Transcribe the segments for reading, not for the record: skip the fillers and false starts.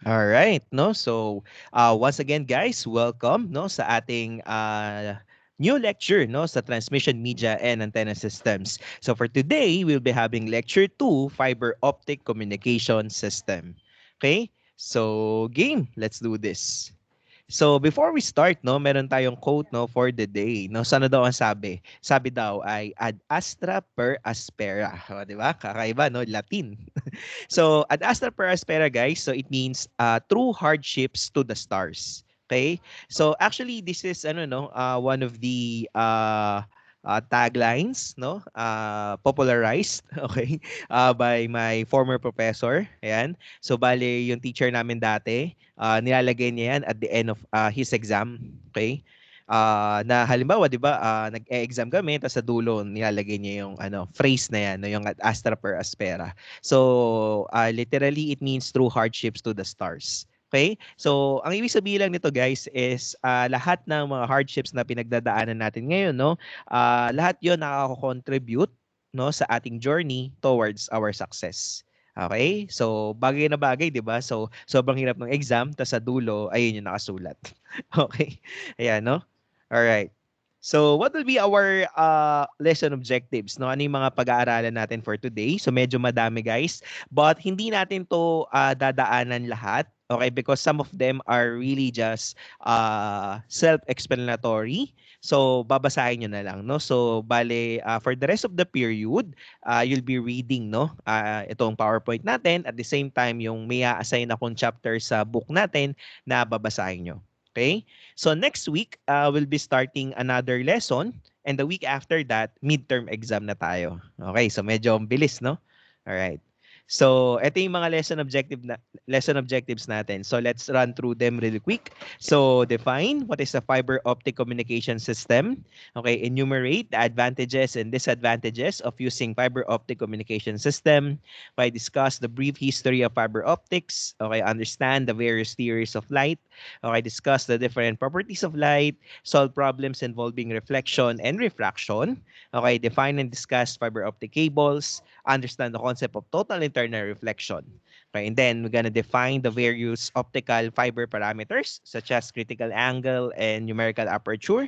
All right, no? So, once again guys, welcome no sa ating new lecture no sa transmission media and antenna systems. So for today, we'll be having lecture 2, fiber optic communication system. Okay? So, game, let's do this. So before we start, no, meron tayong quote no for the day. No, sana daw ang sabi? Sabi daw ay ad astra per aspera. O, di ba? Kakaiba, no? Latin. So, ad astra per aspera, guys, so it means true hardships to the stars. Okay? So, actually, this is one of the taglines, no? Popularized, okay, by my former professor. Ayan. So, bale, yung teacher namin dati, nilalagay niya yan at the end of his exam. Okay? Na halimbawa, 'di ba, nag-e-exam kami tapos sa dulo nilalagay niya yung phrase na yan, no, yung ad astra per aspera. So, literally, it means through hardships to the stars. Okay? So, ang ibig sabihin lang nito guys is lahat ng mga hardships na pinagdadaanan natin ngayon, no? Lahat 'yon nakaka-contribute no sa ating journey towards our success. Okay? So, bagay na bagay, 'di ba? So, sobrang hirap ng exam, tas sa dulo ayun yung nakasulat. Okay? Ayan, no? All right. So, what will be our lesson objectives? No? Ano yung mga pag-aaralan natin for today? So, medyo madami, guys. But hindi natin to dadaanan lahat. Okay? Because some of them are really just self-explanatory. So, babasahin nyo na lang. No? So, bale, for the rest of the period, you'll be reading itong PowerPoint natin. At the same time, yung may a-assign akong chapter sa book natin na babasahin nyo. Okay? So next week, we'll be starting another lesson, and the week after that, midterm exam na tayo. Okay, so medyo ang bilis, no? All right. So, ito yung mga lesson objectives natin. So, let's run through them really quick. So, define what is a fiber optic communication system. Okay, enumerate the advantages and disadvantages of using fiber optic communication system. Okay, discuss the brief history of fiber optics. Okay, understand the various theories of light. Okay, discuss the different properties of light, solve problems involving reflection and refraction. Okay, define and discuss fiber optic cables, understand the concept of total internal reflection. Okay, and then we're gonna define the various optical fiber parameters such as critical angle and numerical aperture.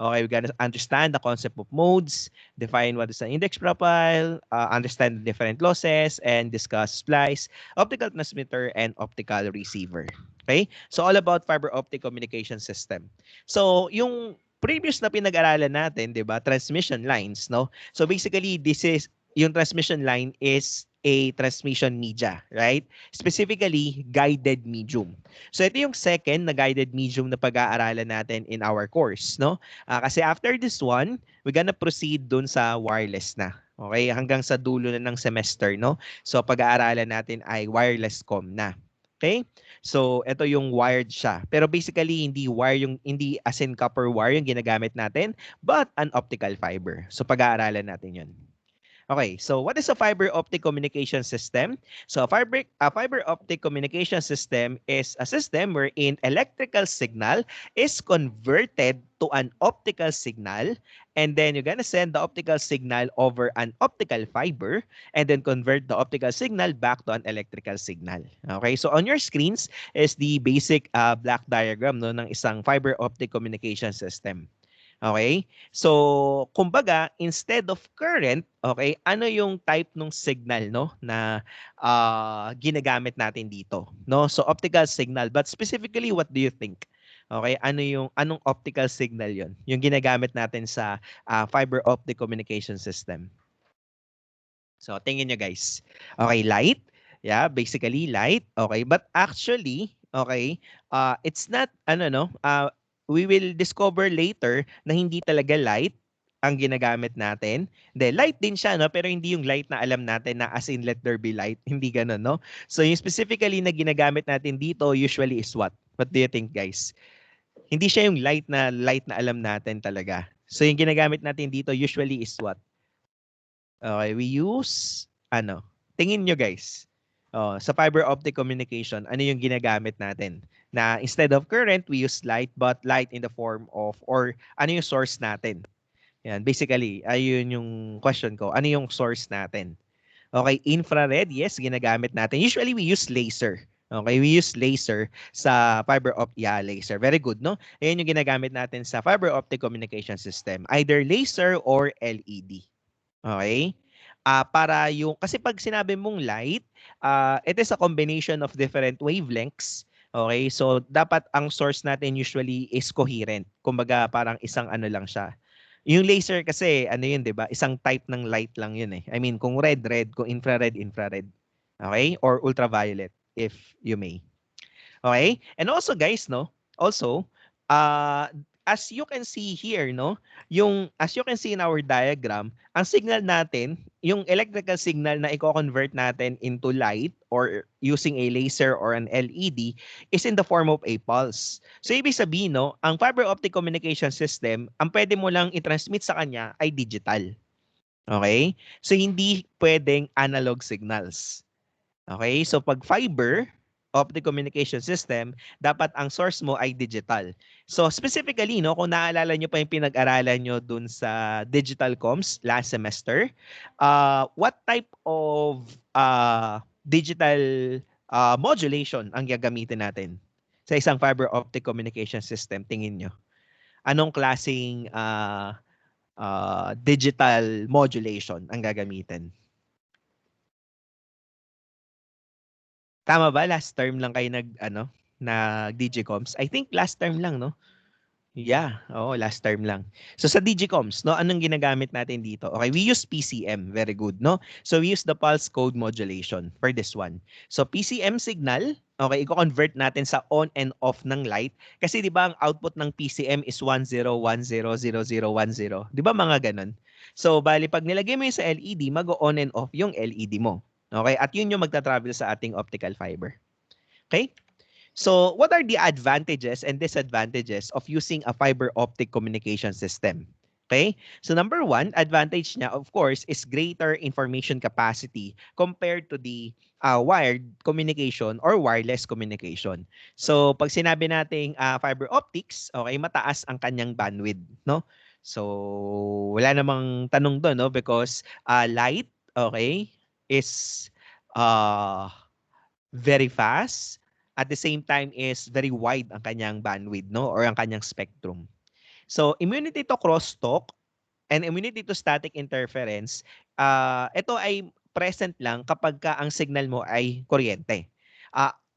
Okay, we're gonna understand the concept of modes, define what is an index profile, understand the different losses, and discuss splice, optical transmitter, and optical receiver. Okay? So all about fiber optic communication system. So yung previous na pinag-aralan natin, 'di ba? Transmission lines, no? So basically this is yung transmission line is a transmission media, right? Specifically, guided medium. So ito yung second na guided medium na pag-aaralan natin in our course, no? Kasi after this one, we're gonna proceed dun sa wireless na. Okay? Hanggang sa dulo na ng semester, no? So pag-aaralan natin ay wireless com na. Okay? So, ito yung wired siya. Pero basically, hindi as in copper wire yung ginagamit natin, but an optical fiber. So, pag-aaralan natin yun. Okay, so what is a fiber optic communication system? So a fiber optic communication system is a system wherein electrical signal is converted to an optical signal, and then you're gonna send the optical signal over an optical fiber and then convert the optical signal back to an electrical signal. Okay, so on your screens is the basic black diagram no, ng isang fiber optic communication system. Okay? So, kumbaga, instead of current, okay, ano yung type ng signal, no, na ginagamit natin dito, no? So, optical signal. But specifically, what do you think? Okay, anong optical signal 'yon? Yung ginagamit natin sa fiber optic communication system. So, tingin nyo guys. Okay, light. Yeah, basically light. Okay, but actually, okay, it's not, we will discover later na hindi talaga light ang ginagamit natin. Hindi, light din siya, no? Pero hindi yung light na alam natin na as in let there be light. Hindi ganun, no? So, yung specifically na ginagamit natin dito usually is what? What do you think, guys? Hindi siya yung light na alam natin talaga. So, yung ginagamit natin dito usually is what? Okay, we use, tingin nyo guys, sa fiber optic communication, ano yung ginagamit natin? Na instead of current, we use light, but light in the form of, or ano yung source natin? Yan, basically, ayun yung question ko. Ano yung source natin? Okay, infrared, yes, ginagamit natin. Usually, we use laser. Okay, we use laser sa fiber optic. Yeah, laser. Very good, no? Ayan yung ginagamit natin sa fiber optic communication system. Either laser or LED. Okay? Para yung, kasi pag sinabi mong light, it is a combination of different wavelengths. Okay? So, dapat ang source natin usually is coherent. Kumbaga, parang isang ano lang siya. Yung laser kasi, ano yun, di ba? Isang type ng light lang yun eh. I mean, kung red, red. Kung infrared, infrared. Okay? Or ultraviolet, if you may. Okay? And also guys, no? Also, uh, as you can see here, no? Yung as you can see in our diagram, ang signal natin, yung electrical signal na i-convert natin into light or using a laser or an LED is in the form of a pulse. So ibig sabihin, no, ang fiber optic communication system, ang pwede mo lang i-transmit sa kanya ay digital. Okay? So hindi pwedeng analog signals. Okay? So pag fiber optic communication system, dapat ang source mo ay digital. So specifically, no, kung naalala nyo pa yung pinag-aralan nyo dun sa digital comms last semester, what type of digital modulation ang gagamitin natin sa isang fiber optic communication system? Tingin nyo. Anong klaseng digital modulation ang gagamitin? Tama ba last term lang kayo nag Digicoms? I think last term lang, no? Yeah, oo, last term lang. So sa Digicoms, no, anong ginagamit natin dito? Okay, we use PCM, very good, no? So we use the pulse code modulation for this one. So PCM signal, okay, i-convert natin sa on and off ng light kasi 'di ba ang output ng PCM is 10100010. 'Di ba mga ganun? So bali pag nilagay mo yun sa LED, mag-on and off yung LED mo. Okay? At yun yung magta-travel sa ating optical fiber. Okay? So, what are the advantages and disadvantages of using a fiber optic communication system? Okay? So, number one, advantage niya, of course, is greater information capacity compared to the wired communication or wireless communication. So, pag sinabi nating fiber optics, okay, mataas ang kanyang bandwidth, no? So, wala namang tanong doon, no? Because light, okay, is uh, very fast, at the same time is very wide ang kanyang bandwidth, no, or ang kanyang spectrum. So immunity to crosstalk and immunity to static interference, ito ay present lang kapag ka ang signal mo ay kuryente.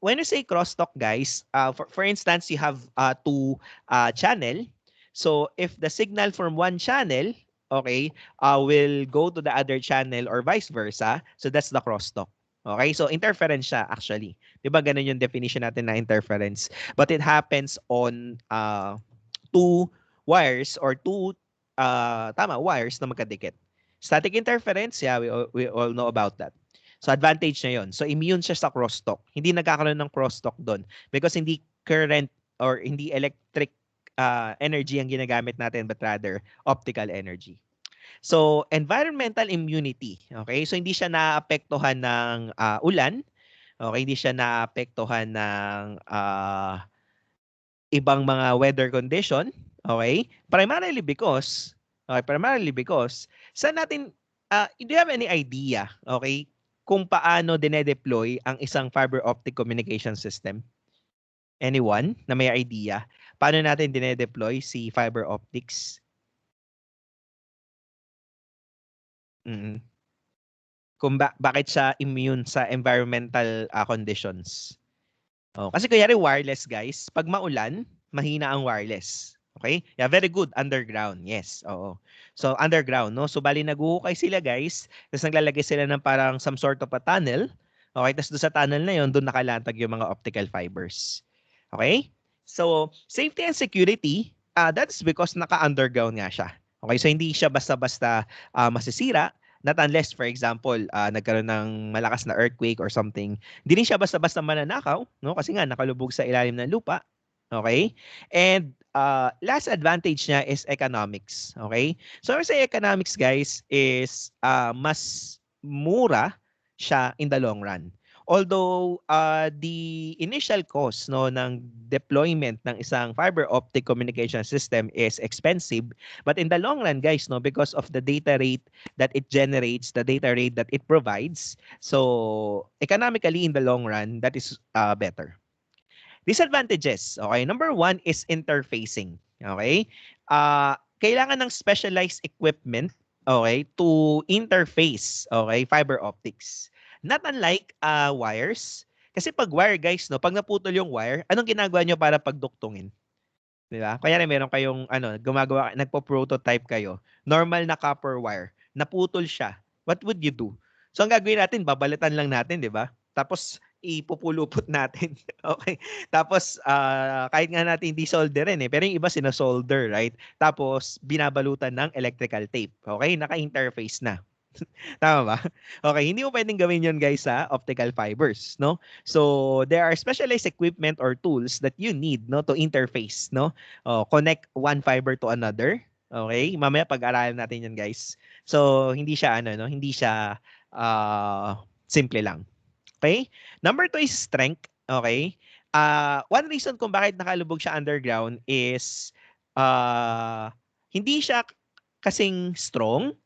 When you say crosstalk, guys, for instance, you have two channel. So if the signal from one channel, okay, will go to the other channel or vice versa, so that's the crosstalk. Okay, so interference siya actually. 'Di ba ganun yung definition natin na interference? But it happens on two wires or two wires na magkadikit. Static interference, yeah, we all know about that. So advantage niya 'yon. So immune siya sa crosstalk. Hindi nagkakaroon ng crosstalk doon because hindi current or hindi electric energy ang ginagamit natin but rather optical energy. So environmental immunity, okay? So hindi siya naapektuhan ng ulan, okay? Hindi siya naapektuhan ng ibang mga weather condition, okay? Primarily because saan natin do you have any idea, okay, kung paano dinedeploy ang isang fiber optic communication system? Anyone na may idea? Paano natin dinedeploy si fiber optics? Mm. Kung bakit siya immune sa environmental conditions. Oh, kasi kunyari wireless guys, pag maulan, mahina ang wireless. Okay? Yeah, very good. Underground. Yes. Oo. So, underground, no? So, bali naghuhukay sila guys, tapos naglalagay sila ng parang some sort of a tunnel. Okay? Tapos doon sa tunnel na yon, doon nakalatag yung mga optical fibers. Okay? So, safety and security, that's because naka-underground nga siya. Okay? So, hindi siya basta-basta masisira. Not unless, for example, nagkaroon ng malakas na earthquake or something. Hindi rin siya basta-basta mananakaw, no? Kasi nga nakalubog sa ilalim ng lupa. Okay? And last advantage niya is economics. Okay? So when I say economics, guys, is mas mura siya in the long run. although the initial cost no ng deployment ng isang fiber optic communication system is expensive, but in the long run guys no, because of the data rate that it generates, the data rate that it provides, so economically in the long run that is better. Disadvantages, okay? Number one is interfacing, okay? Kailangan ng specialized equipment, okay, to interface, okay, fiber optics. Not unlike wires. Kasi pag wire, guys, no, pag naputol yung wire, anong ginagawa nyo para pagduktungin? Di ba? Kaya meron kayong gumagawa, nagpo-prototype kayo. Normal na copper wire, naputol siya. What would you do? So ang gagawin natin, babalitan lang natin, di ba? Tapos ipupulupot natin. Okay? Tapos kahit nga natin hindi solder rin pero yung iba sina-solder, right? Tapos binabalutan ng electrical tape. Okay? Naka-interface na. Tama ba? Okay, hindi mo pwedeng gawin 'yon guys sa optical fibers, no? So, there are specialized equipment or tools that you need no to interface, no? Connect one fiber to another. Okay? Mamaya pag-aralan natin 'yan, guys. So, hindi siya hindi siya simple lang. Okay? Number 2 is strength, okay? One reason kung bakit nakalubog siya underground is hindi siya kasing strong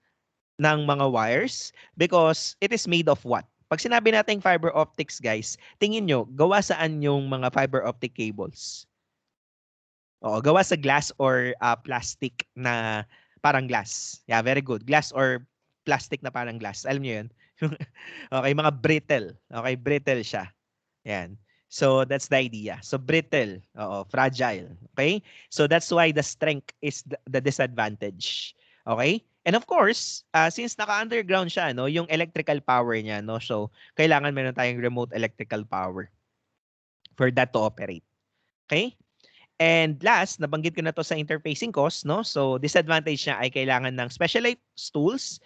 ng mga wires because it is made of what? Pag sinabi nating fiber optics, guys, tingin nyo, gawa saan yung mga fiber optic cables? Oo, gawa sa glass or plastic na parang glass. Yeah, very good. Glass or plastic na parang glass. Alam nyo yun? Okay, mga brittle. Okay, brittle siya. Yan. So that's the idea. So brittle, fragile. Okay? So that's why the strength is the disadvantage. Okay? And of course, since naka-underground siya, no, yung electrical power niya, no, so kailangan meron tayong remote electrical power for that to operate. Okay? And last, nabanggit ko na to sa interfacing cost, no? So disadvantage niya ay kailangan ng specialized tools,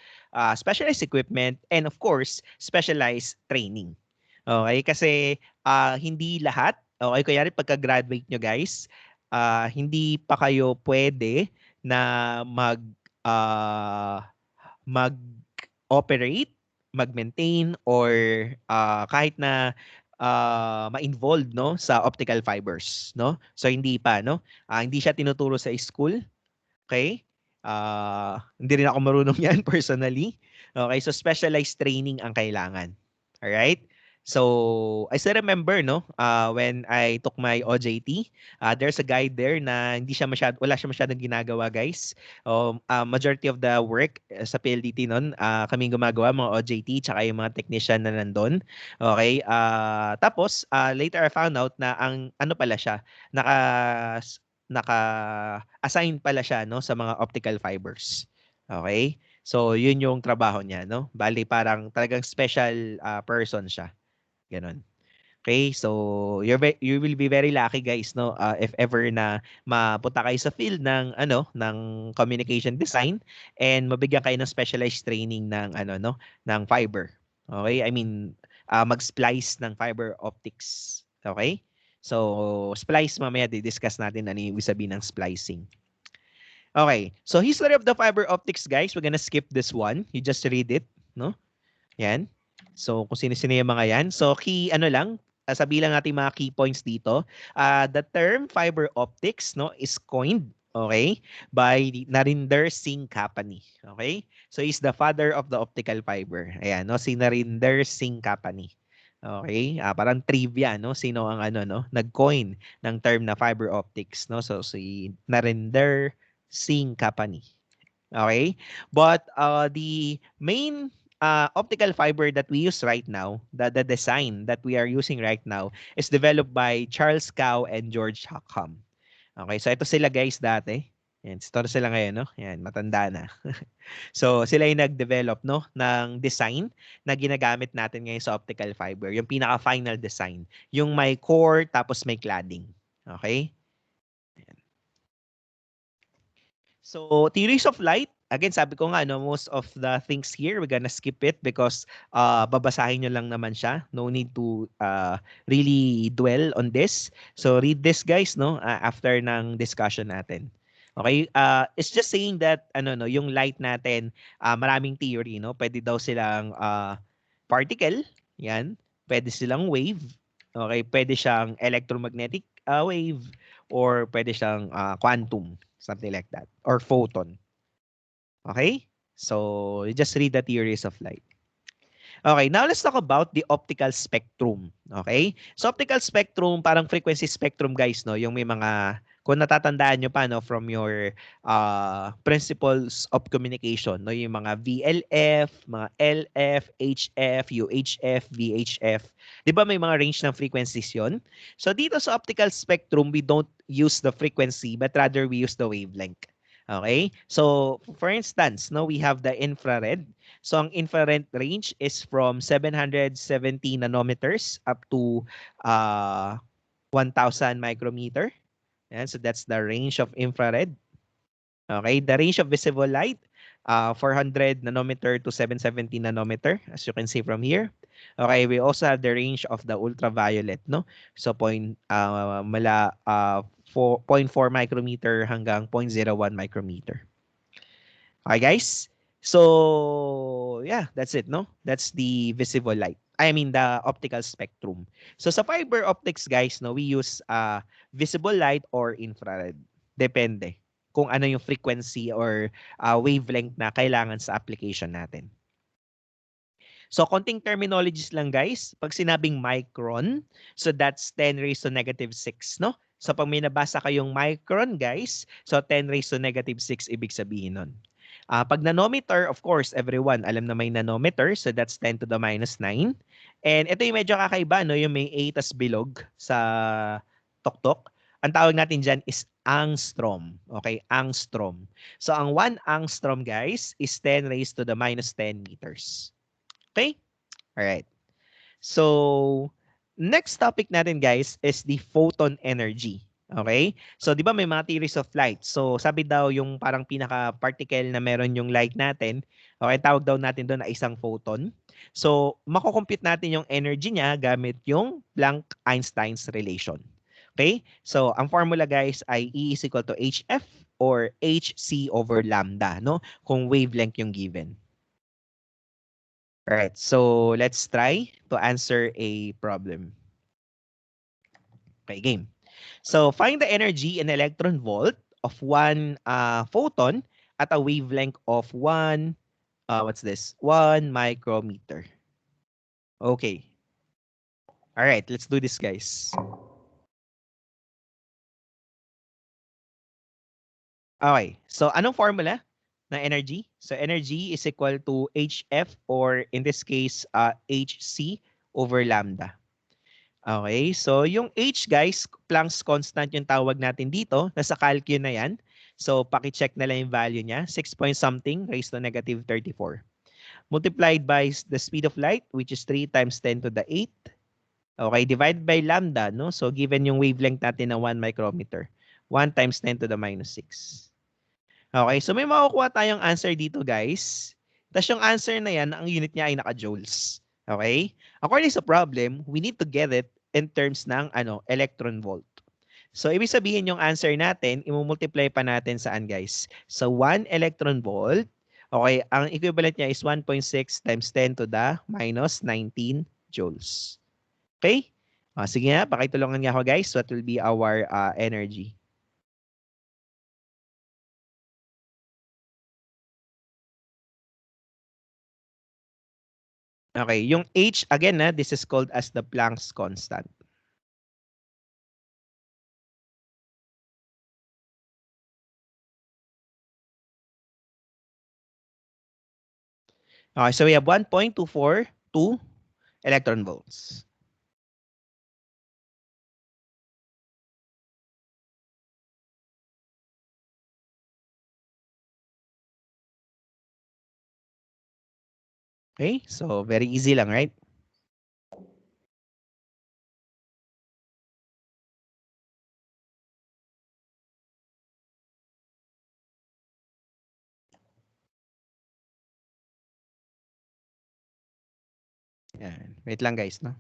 specialized equipment, and of course, specialized training. Okay, kasi hindi lahat, okay, kunyari pagka-graduate nyo guys, hindi pa kayo pwede na mag-operate, mag-maintain, or kahit na ma-involved no sa optical fibers, no? So hindi pa, no? Hindi siya tinuturo sa school. Okay? Hindi rin ako marunong yan personally. Okay, so specialized training ang kailangan. All right? So, I still remember, no, when I took my OJT, there's a guy there na wala siya masyadong ginagawa, guys. Majority of the work sa PLDT nun, kami gumagawa, mga OJT, tsaka yung mga technician na nandun. Okay? Tapos, later I found out na ang ano pala siya, naka-assign pala siya no sa mga optical fibers. Okay? So, yun yung trabaho niya, no? Bali, parang talagang special person siya. Ganon. Okay? So, you will be very lucky, guys, no? If ever na mapunta kayo sa field ng ng communication design and mabigyan kayo ng specialized training ng ng fiber. Okay? I mean, mag-splice ng fiber optics. Okay? So, splice mamaya di-discuss natin ano yung ibig sabihin ng splicing. Okay. So, history of the fiber optics, guys. We're gonna skip this one. You just read it, no? Yan. So, kung sino-sino yung mga yan. So, sabihin lang natin mga key points dito. The term fiber optics, no, is coined, okay, by Narinder Singh Kapani. Okay? So, he's the father of the optical fiber. Ayan, no, si Narinder Singh Kapani. Okay? Parang trivia, no? Sino ang nag-coin ng term na fiber optics, no? So, si Narinder Singh Kapani. Okay? But the main optical fiber that we use right now, the design that we are using right now, is developed by Charles Cow and George Hockham. Okay, so ito sila guys dati. Yan, ito sila ngayon, no? Yan, matanda na. So, sila yung nag-develop, no, ng design na ginagamit natin ngayon sa optical fiber. Yung pinaka-final design. Yung may core, tapos may cladding. Okay? So, theories of light, again, sabi ko nga, no, most of the things here, we're gonna skip it because babasahin nyo lang naman siya. No need to really dwell on this. So, read this, guys, no, after ng discussion natin. Okay? It's just saying that, yung light natin, maraming theory, no? Pwede daw silang particle, yan. pwede silang wave, okay, pwede siyang electromagnetic wave, or pwede siyang quantum, something like that, or photon. Okay? So, you just read the theories of light. Okay, now let's talk about the optical spectrum. Okay? So optical spectrum, parang frequency spectrum guys, no? Yung may mga, kung natatandaan nyo pa, no, from your principles of communication, no? Yung mga VLF, mga LF, HF, UHF, VHF. Di ba may mga range ng frequencies yon? So dito sa optical spectrum, we don't use the frequency, but rather we use the wavelength. Okay? So, for instance, no, we have the infrared. So, ang infrared range is from 770 nanometers up to 1,000 micrometer. Yan, so, that's the range of infrared. Okay, the range of visible light, 400 nanometer to 770 nanometer, as you can see from here. Okay, we also have the range of the ultraviolet, no? So, mala 4.4 micrometer hanggang 0.01 micrometer. Okay, guys? So, yeah, that's it, no? That's the visible light. I mean, the optical spectrum. So, sa fiber optics, guys, no, we use visible light or infrared. Depende kung ano yung frequency or wavelength na kailangan sa application natin. So, konting terminologies lang, guys. Pag sinabing micron, so that's 10 raised to negative 6, no? So, pag may nabasa kayong micron, guys, so 10 raised to negative 6, ibig sabihin nun. Pag nanometer, of course, everyone alam na may nanometer, so that's 10 to the minus 9. And ito yung medyo kakaiba, no? Yung may 8 as bilog sa tuktok. Ang tawag natin dyan is angstrom. Okay, angstrom. So, ang 1 angstrom, guys, is 10 raised to the minus 10 meters. Okay? Alright. So, next topic natin guys is the photon energy. Okay? So, di ba may mga theories of light? So, sabi daw yung parang pinaka-particle na meron yung light natin, okay, tawag daw natin doon na isang photon. So, makukompute natin yung energy niya gamit yung Planck-Einstein's relation. Okay? So, ang formula guys ay E is equal to HF or HC over lambda, no? Kung wavelength yung given. All right, so let's try to answer a problem. Okay, game. So find the energy in electron volt of one photon at a wavelength of what's this? 1 micrometer. Okay. All right, let's do this, guys. Okay, so anong formula na energy? So energy is equal to HF or in this case, HC over lambda. Okay, so yung H guys, Planck's constant yung tawag natin dito. Nasa calcu na yan. So paki-check na lang yung value niya. 6 point something raised to negative 34. Multiplied by the speed of light, which is 3 times 10 to the 8. Okay, divided by lambda, no? So given yung wavelength natin na 1 micrometer. 1 times 10 to the minus 6. Okay, so may makukuha tayong answer dito guys. Tapos yung answer na yan, ang unit niya ay naka-joules. Okay? According sa problem, we need to get it in terms ng electron volt. So, ibig sabihin yung answer natin, imumultiply pa natin saan guys? So, 1 electron volt, okay, ang equivalent niya is 1.6 times 10 to the minus 19 joules. Okay? Sige nga, pakitulungan niya ako guys. What will be our energy? Okay, yung H, again, this is called as the Planck's constant. Okay, so we have 1.242 electron volts. Okay, so very easy lang, right? Yan. Wait lang guys, no?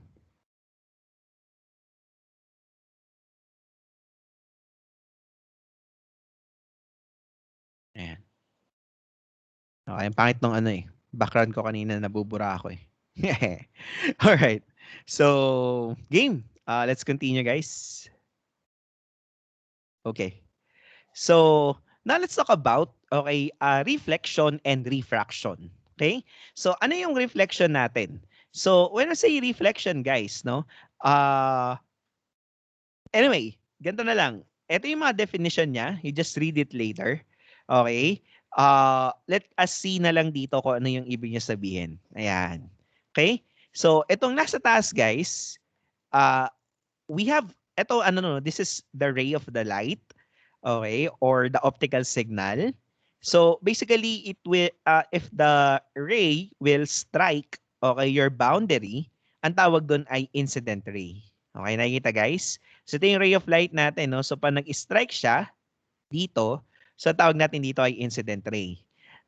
Ayan. Okay, ang pangit nung background ko kanina nabubura ako eh. Alright. So, game. Let's continue, guys. Okay. So, now let's talk about, okay, reflection and refraction. Okay? So, ano yung reflection natin? So, when I say reflection, guys, no? Uh, anyway, ganito na lang. Ito yung mga definition niya. You just read it later. Okay? Let us see na lang dito kung ano yung ibig niya sabihin. Ayan. Okay? So, itong nasa taas, guys, uh, we have, ito, ano, no, this is the ray of the light, okay, or the optical signal. So basically, it will, if the ray will strike, okay, your boundary, ang tawag doon ay incident ray. Okay, nakikita guys? So ito yung ray of light natin, no? So pag nag-strike siya dito, so tawag natin dito ay incident ray.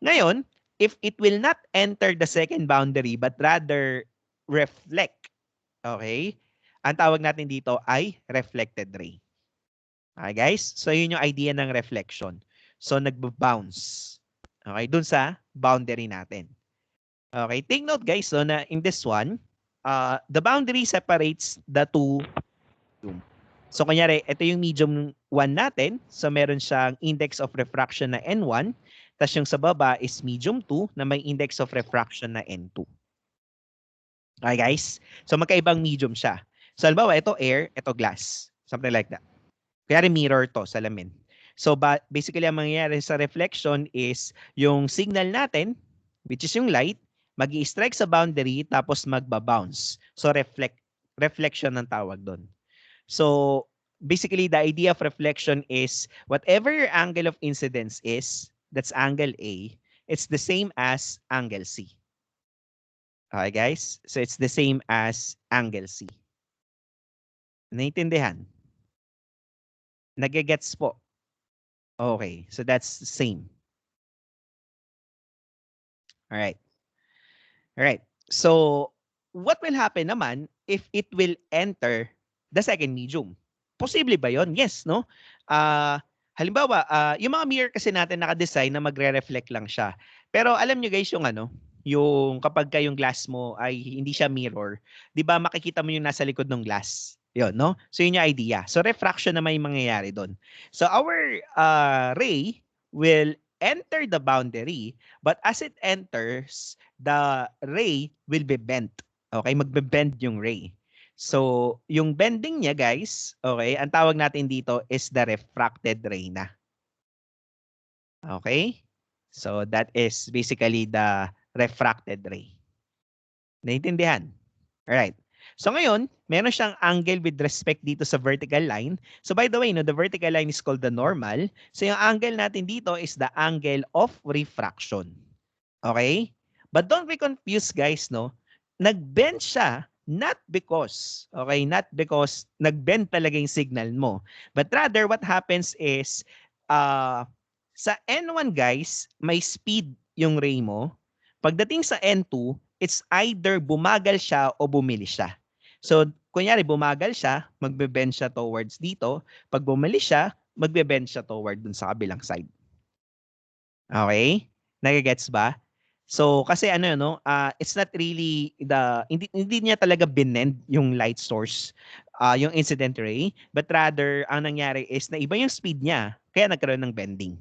Ngayon, if it will not enter the second boundary but rather reflect, okay, ang tawag natin dito ay reflected ray. Okay guys? So yun yung idea ng reflection. So nagbo-bounce. Okay, dun sa boundary natin. Okay, take note guys so na in this one, the boundary separates the two medium. So kunyari, ito yung medium 1 natin. So meron siyang index of refraction na N1. Tapos yung sa baba is medium 2 na may index of refraction na N2. Okay guys? So magkaibang medium siya. So halimbawa, ito air, ito glass. Something like that. Kaya mirror to, salamin. So basically, ang mangyayari sa reflection is yung signal natin, which is yung light, mag-i-strike sa boundary tapos magba-bounce. So reflection ng tawag doon. So basically, the idea of reflection is whatever your angle of incidence is, that's angle A, it's the same as angle C. Okay, guys? So it's the same as angle C. Naintindihan? Nagigets po. Okay, so that's the same. All right. All right. So what will happen naman if it will enter the second medium? Posible ba 'yon? Yes, no? Halimbawa, yung mga mirror kasi natin naka-design na magre-reflect lang siya. Pero alam niyo guys yung ano, yung kapag yung glass mo ay hindi siya mirror, 'di ba makikita mo yung nasa likod ng glass. 'Yon, no? So yun yung idea. So refraction naman yung mangyayari doon. So our ray will enter the boundary, but as it enters, the ray will be bent. Okay, magbe-bend yung ray. So, yung bending niya, guys, okay, ang tawag natin dito is the refracted ray na. Okay? So, that is basically the refracted ray. Naintindihan? Alright. So, ngayon, meron siyang angle with respect dito sa vertical line. So, by the way, no, the vertical line is called the normal. So, yung angle natin dito is the angle of refraction. Okay? But don't be confused, guys, no? Nag-bend siya not because, okay, not because nag-bend talaga yung signal mo. But rather, what happens is, sa N1, guys, may speed yung ray mo. Pagdating sa N2, it's either bumagal siya o bumili siya. So, kunyari, bumagal siya, magbe-bend siya towards dito. Pag bumili siya, magbe-bend siya toward dun sa kabilang side. Okay? Nagigets ba? So kasi ano no, it's not really hindi niya talaga binend yung light source, yung incident ray, but rather ang nangyari is na iba yung speed niya kaya nagkaroon ng bending.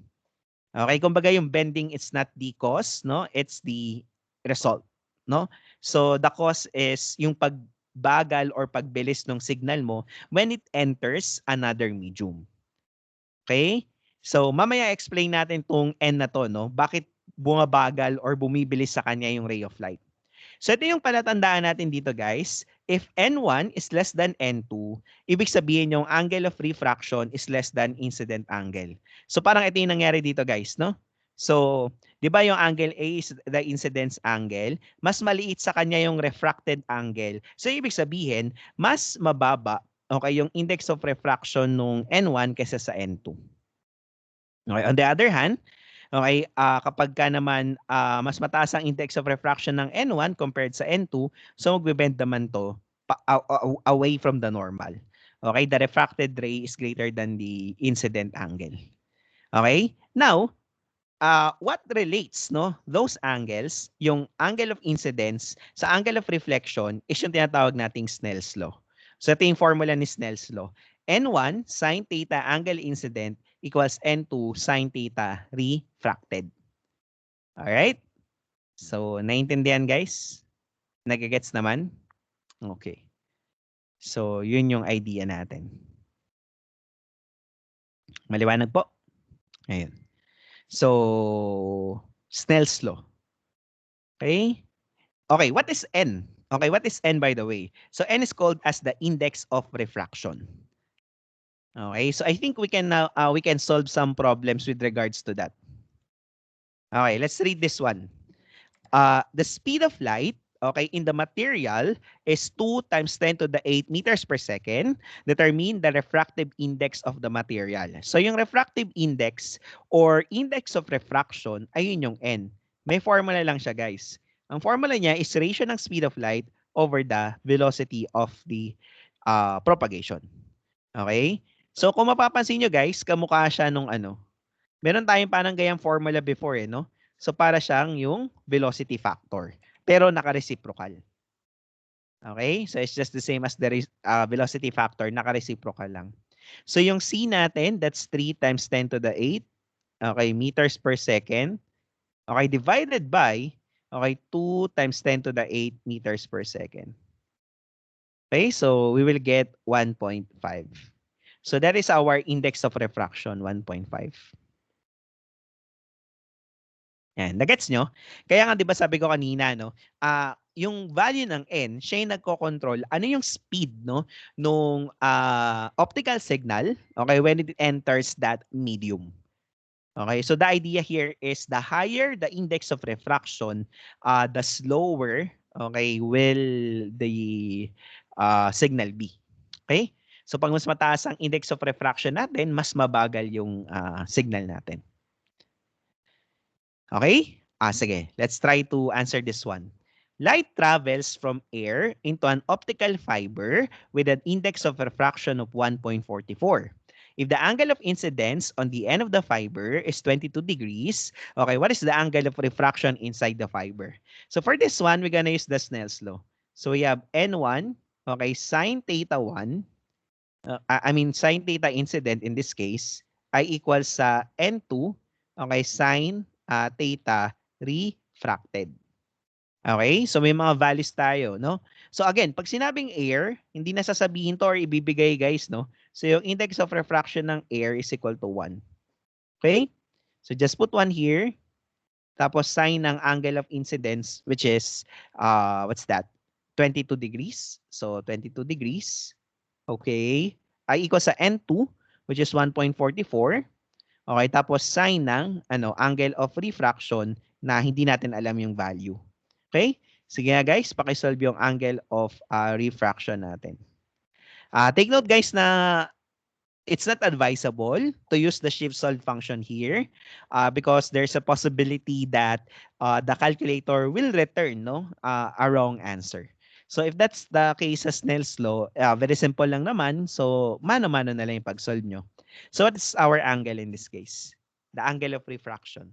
Okay, kumbaga yung bending it's not the cause, no? It's the result, no? So the cause is yung pagbagal or pagbilis ng signal mo when it enters another medium. Okay? So, mamaya explain natin tong N na to, no? Bakit bumabagal or bumibilis sa kanya yung ray of light. So, ito yung palatandaan natin dito, guys. If N1 is less than N2, ibig sabihin yung angle of refraction is less than incident angle. So, parang ito yung nangyari dito, guys, no? So, di ba yung angle A is the incidence angle? Mas maliit sa kanya yung refracted angle. So, ibig sabihin, mas mababa, okay, yung index of refraction nung N1 kaysa sa N2. Okay, on the other hand, okay, kapag ka naman mas mataas ang index of refraction ng N1 compared sa N2, so magbe-bend naman to away from the normal. Okay, the refracted ray is greater than the incident angle. Okay? Now, what relates no those angles, yung angle of incidence sa angle of reflection is yung tinatawag nating Snell's law. So ito yung formula ni Snell's law. N1 sine theta angle incident equals N2 sine theta refracted. Alright? So naintindihan guys? Nagagets naman? Okay. So yun yung idea natin. Maliwanag po? Ayun. So Snell's law. Okay? Okay, what is N? Okay, what is N by the way? So N is called as the index of refraction. Okay, so I think we can now we can solve some problems with regards to that. Okay, let's read this one. The speed of light, okay, in the material is 2 times 10 to the 8 meters per second. Determine the refractive index of the material. So yung refractive index or index of refraction, ayun yung N. May formula lang siya, guys. Ang formula niya is ratio ng speed of light over the velocity of the propagation. Okay? So kung mapapansin nyo, guys, kamukha siya nung ano, meron tayong parang gayang formula before eh, no? So para siyang yung velocity factor, pero naka-reciprocal. Okay? So it's just the same as the velocity factor, naka-reciprocal lang. So yung C natin, that's 3 times 10 to the 8, okay, meters per second. Okay, divided by, okay, 2 times 10 to the 8 meters per second. Okay, so we will get 1.5. So that is our index of refraction, 1.5. Yan, nagets nyo? Kaya nga 'di ba sabi ko kanina no, yung value ng n, siya yung nagko-control ano yung speed no nung optical signal, okay, when it enters that medium. Okay, so the idea here is the higher the index of refraction, the slower, okay, will the signal be. Okay? So pag mas mataas ang index of refraction natin, mas mabagal yung signal natin. Okay? Sige. Let's try to answer this one. Light travels from air into an optical fiber with an index of refraction of 1.44. If the angle of incidence on the end of the fiber is 22 degrees, okay, what is the angle of refraction inside the fiber? So for this one, we're gonna use the Snell's law. So we have N1, okay, sine theta 1, sine theta incident in this case, ay equals sa N2, okay, sine theta refracted. Okay? So may mga values tayo, no? So again, pag sinabing air, hindi na sasabihin to or ibibigay guys, no? So yung index of refraction ng air is equal to 1. Okay? So just put 1 here. Tapos sine ng angle of incidence which is what's that? 22 degrees. So 22 degrees. Okay? Ay equal sa N2 which is 1.44. Okay, tapos sine ng angle of refraction na hindi natin alam yung value. Okay? Sige nga guys, paki-solve yung angle of refraction natin. Take note guys na it's not advisable to use the shift solve function here because there's a possibility that the calculator will return a wrong answer. So if that's the case sa Snell's law, very simple lang naman. So mano-mano na lang yung pag-solve nyo. So what's our angle in this case? The angle of refraction.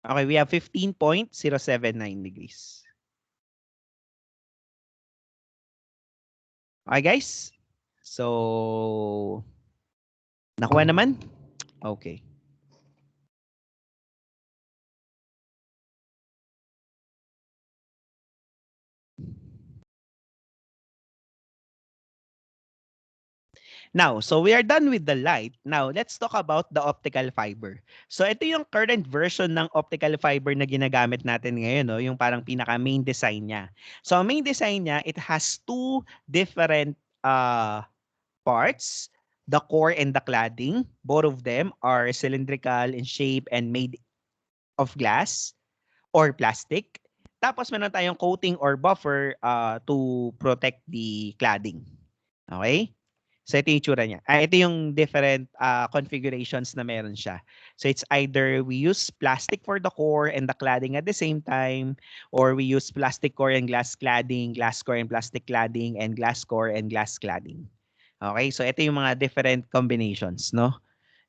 Okay, we have 15.079 degrees. Okay, guys? So, nakuha naman? Okay. Now, so we are done with the light. Now, let's talk about the optical fiber. So, ito yung current version ng optical fiber na ginagamit natin ngayon, no? Yung parang pinaka-main design niya. So, ang main design niya, it has two different parts, the core and the cladding. Both of them are cylindrical in shape and made of glass or plastic. Tapos meron tayong coating or buffer to protect the cladding. Okay? So ito yung itsura niya. Ito yung different configurations na meron siya. So it's either we use plastic for the core and the cladding at the same time, or we use plastic core and glass cladding, glass core and plastic cladding, and glass core and glass cladding. Okay, so ito yung mga different combinations, no?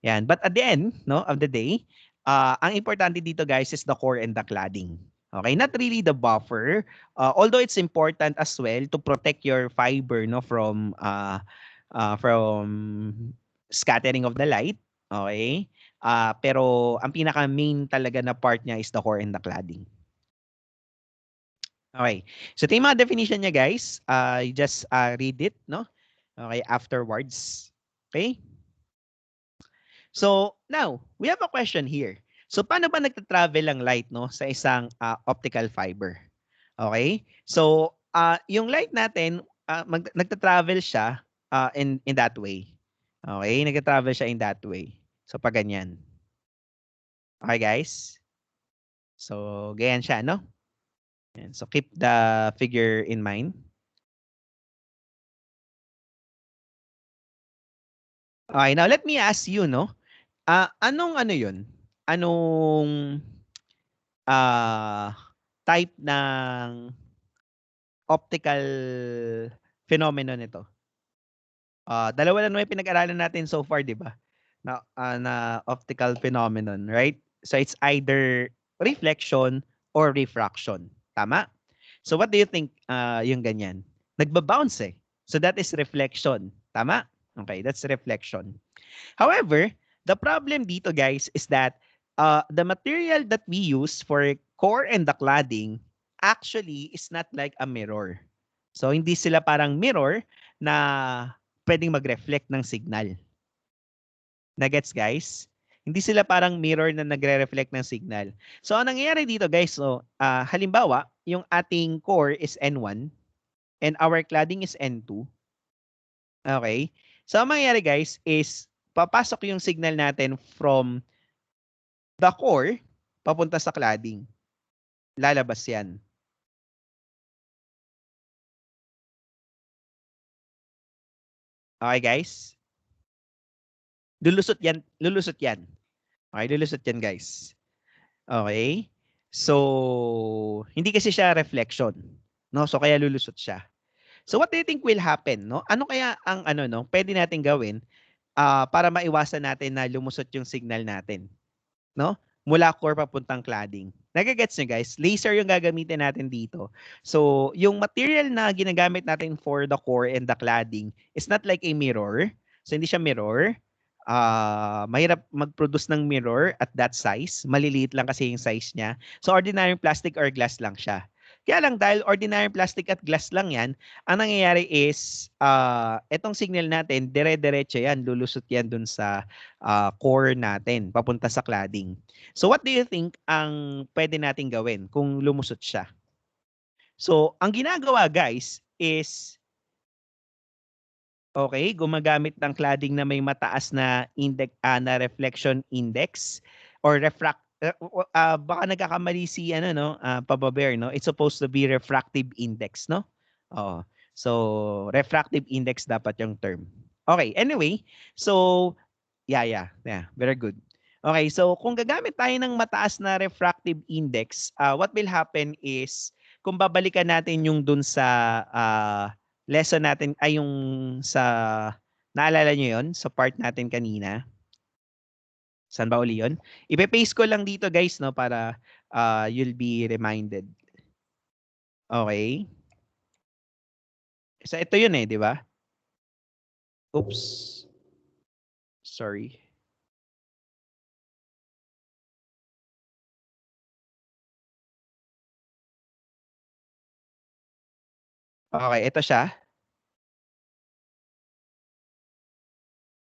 Yan. But at the end, no, of the day, ang importante dito guys is the core and the cladding. Okay, not really the buffer. Although it's important as well to protect your fiber, no, from scattering of the light. Okay? Pero ang pinaka main talaga na part niya is the core and the cladding. Okay. So ito yung mga definition niya guys. You just read it, no? Okay, afterwards. Okay? So now, we have a question here. So paano ba nagta-travel ang light, no, sa isang optical fiber? Okay? So yung light natin, nagta-travel siya in that way. Okay? Nagta-travel siya in that way. So pag ganyan. Okay, guys? So ganyan siya, no? Yan. So keep the figure in mind. Okay, now let me ask you, no? Anong ano 'yun? Anong type ng optical phenomenon ito? Dalawa lang naman yung pinag-aralan natin so far, 'di ba? Na optical phenomenon, right? So it's either reflection or refraction. Tama? So what do you think yung ganyan? Nagba-bounce eh. So that is reflection. Tama? Okay, that's reflection. However, the problem dito guys is that the material that we use for core and the cladding actually is not like a mirror. So hindi sila parang mirror na pwedeng mag-reflect ng signal. Nagets guys? Hindi sila parang mirror na nagre-reflect ng signal. So ang nangyayari dito guys, so halimbawa, yung ating core is N1 and our cladding is N2. Okay? So ang mangyayari guys is papasok yung signal natin from the core papunta sa cladding. Lalabas yan. Okay guys? Lulusot yan. Lulusot yan. Okay, lulusot yan guys. Okay? So, hindi kasi siya reflection. No? So, kaya lulusot siya. So, what do you think will happen? No? Ano kaya ang pwede natin gawin para maiwasan natin na lumusot yung signal natin? No? Mula core papuntang cladding. Nagagets nyo guys? Laser yung gagamitin natin dito. So, yung material na ginagamit natin for the core and the cladding is not like a mirror. So, hindi siya mirror. Mahirap mag-produce ng mirror at that size. Maliliit lang kasi yung size niya. So, ordinary plastic or glass lang siya. Kaya lang dahil ordinary plastic at glass lang yan, ang nangyayari is etong signal natin, dire-diretso yan, lulusot yan dun sa core natin, papunta sa cladding. So what do you think ang pwede natin gawin kung lumusot siya? So ang ginagawa guys is, okay, gumagamit ng cladding na may mataas na index, na reflection index or baka nagkakamali si Pababer, no? It's supposed to be refractive index, no? Oo. So refractive index dapat yung term. Okay, anyway, so yeah, very good. Okay, so kung gagamit tayo ng mataas na refractive index, what will happen is kung babalikan natin yung dun sa lesson natin ay yung sa naalala nyo yon sa part natin kanina. Saan ba uli yun? Ipe-paste ko lang dito guys, no, para you'll be reminded. Okay. So ito yun eh, di ba? Oops. Sorry. Okay, ito siya.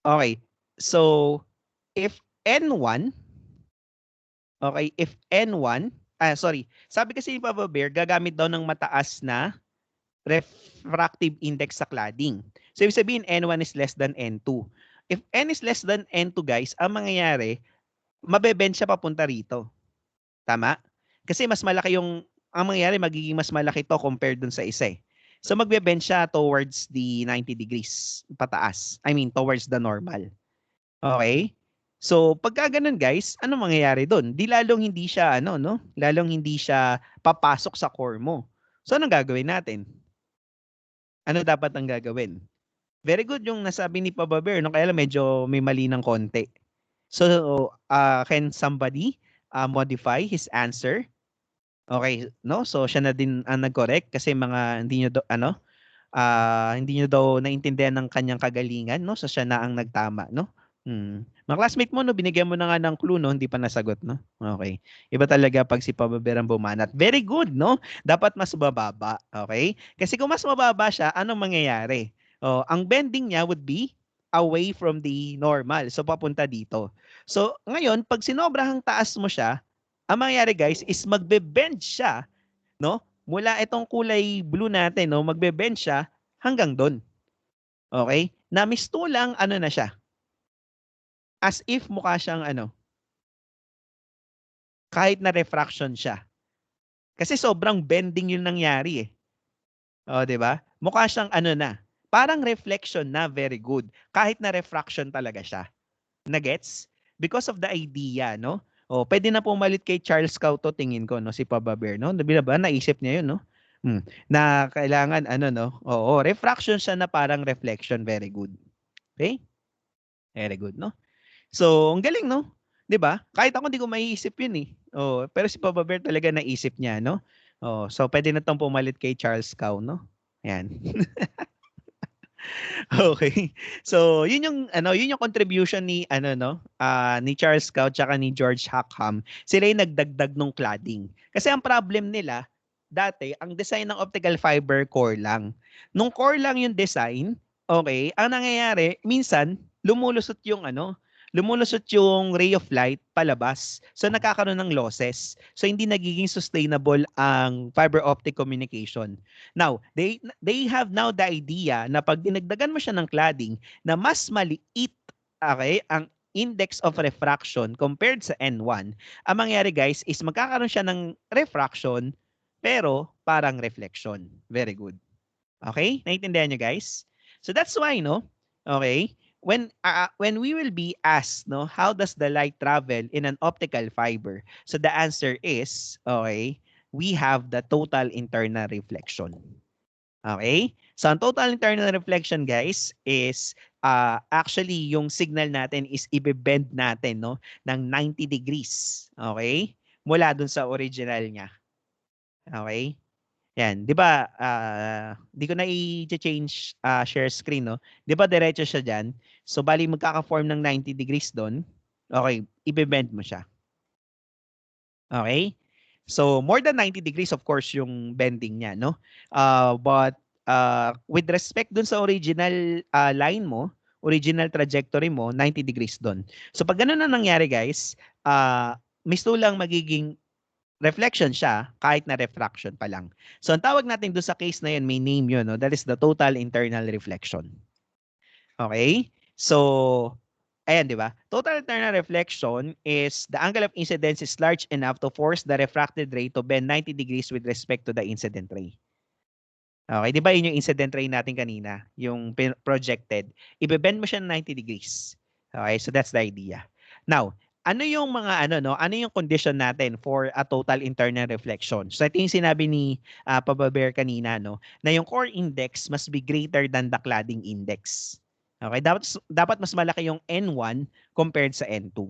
Okay. So, if N1, okay, if N1, sorry, sabi kasi ni Papa Bear, gagamit daw ng mataas na refractive index sa cladding. So, ibig sabihin, N1 is less than N2. If N is less than N2, guys, ang mangyayari, mabebend siya papunta rito. Tama? Kasi mas malaki ang mangyayari, magiging mas malaki to compared dun sa isa eh. So magbe-bend siya towards the 90 degrees pataas. I mean, towards the normal. Okay? So pagka ganun guys, ano mangyayari doon? Di lalong hindi siya ano no? Lalong hindi siya papasok sa core mo. So anong gagawin natin? Ano dapat ang gagawin? Very good yung nasabi ni Papa Bear, no? Kaya lang medyo may mali ng konti. So, can somebody modify his answer? Okay, no? So, siya na din ang nag-correct kasi mga hindi nyo ano, hindi nyo daw naintindihan ng kanyang kagalingan, no? So, siya na ang nagtama, no? Mga classmate mo, no, binigyan mo na nga ng clue, no? Hindi pa nasagot, no? Okay. Iba talaga pag si Papa Bear ang bumanat. Very good, no? Dapat mas mababa, okay? Kasi kung mas mababa siya, anong mangyayari? Oh, ang bending niya would be away from the normal. So, papunta dito. So, ngayon, pag sinobrahang taas mo siya, ang mangyayari guys is magbe-bend siya, no? Mula itong kulay blue natin, no, magbe-bend siya hanggang doon. Okay? Na mistulang ano na siya. As if mukha siyang ano, kahit na refraction siya. Kasi sobrang bending yung nangyari eh. O, 'di ba? Mukha siyang ano na, parang reflection na, very good. Kahit na refraction talaga siya. Na-gets? Because of the idea, no? O, pwede na pumalit kay Charles Cao to, tingin ko, no? Si Papa Bear, no? Ba, naisip niya yun, no? Na kailangan, ano, no? Oo, refraction siya na parang reflection. Very good. Okay? Very good, no? So, ang galing, no? 'Di ba? Kahit ako hindi ko maiisip 'yun eh. Oh, pero si Papa Bear talaga naisip niya, no? Oh, so pwede na 'tong pumalit kay Charles Cow, no? Ayan. Okay. So, 'yun yung ano, 'yun yung contribution ni ano no, ni Charles Cow tsaka ni George Hackham. Sila yung nagdagdag nung cladding. Kasi ang problem nila dati, ang design ng optical fiber core lang. Nung core lang yung design, okay, ang nangyayari minsan lumulusot yung ano, lumulusot yung ray of light palabas. So nagkakaroon ng losses. So hindi nagiging sustainable ang fiber optic communication. Now, they have now the idea na pag dinagdagan mo siya ng cladding na mas maliit, okay, ang index of refraction compared sa N1, ang mangyayari guys is magkakaroon siya ng refraction pero parang reflection. Very good. Okay? Naintindihan niyo guys? So that's why, no? Okay? When we will be asked, no, how does the light travel in an optical fiber? So the answer is, okay, we have the total internal reflection. Okay? So ang total internal reflection guys is actually yung signal natin is ibe-bend natin, no, ng 90 degrees. Okay? Mula dun sa original niya. Okay? Yan, 'di ba, 'di ko na i-change share screen, no? 'Di ba diretso siya diyan? So bali magkaka-form ng 90 degrees doon. Okay, ibe-bend mo siya. Okay? So more than 90 degrees of course yung bending niya, no? But with respect dun sa original line mo, original trajectory mo, 90 degrees doon. So pag ganun na nangyari guys, misto lang magiging reflection siya kahit na refraction pa lang. So ang tawag natin doon sa case na yun, may name yun, no? That is the total internal reflection. Okay? So, ayan, di ba? Total internal reflection is the angle of incidence is large enough to force the refracted ray to bend 90 degrees with respect to the incident ray. Okay, di ba yun yung incident ray natin kanina, yung projected. Ibe-bend mo siya ng 90 degrees. Okay, so that's the idea. Now, ano yung mga ano no, ano yung condition natin for a total internal reflection? So ito yung sinabi ni Papa Bear kanina no, na yung core index must be greater than the cladding index. Okay, dapat mas malaki yung N1 compared sa N2.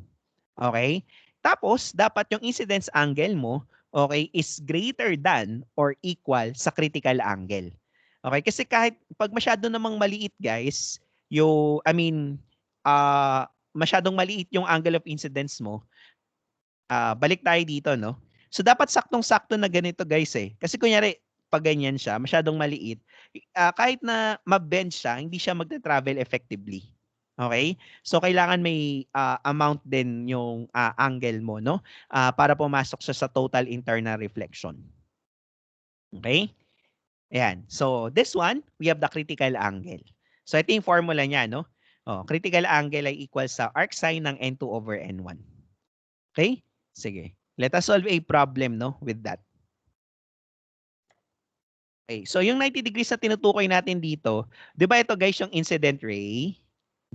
Okay? Tapos dapat yung incidence angle mo, okay, is greater than or equal sa critical angle. Okay? Kasi kahit pag masyado namang maliit, guys, masyadong maliit yung angle of incidence mo, balik tayo dito, no? So, dapat saktong-sakto na ganito, guys, eh. Kasi kunyari, pag ganyan siya, masyadong maliit, kahit na ma-bend siya, hindi siya magta-travel effectively. Okay? So, kailangan may amount din yung angle mo, no? Para pumasok siya sa total internal reflection. Okay? Ayan. So, this one, we have the critical angle. So, ito yung formula niya, no? Critical angle ay equal sa arc sine ng N2 over N1. Okay? Sige. Let us solve a problem, no, with that. Okay, so yung 90 degrees na tinutukoy natin dito, 'di ba ito guys yung incident ray?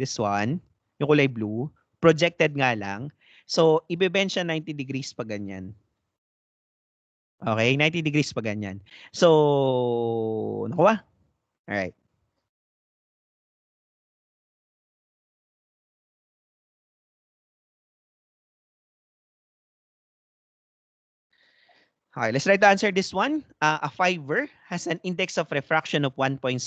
This one, yung kulay blue, projected nga lang. So, ibe-bend siya 90 degrees pa ganyan. Okay, 90 degrees pa ganyan. So, nakuha? Alright. Okay, let's try to answer this one. A fiber has an index of refraction of 1.6,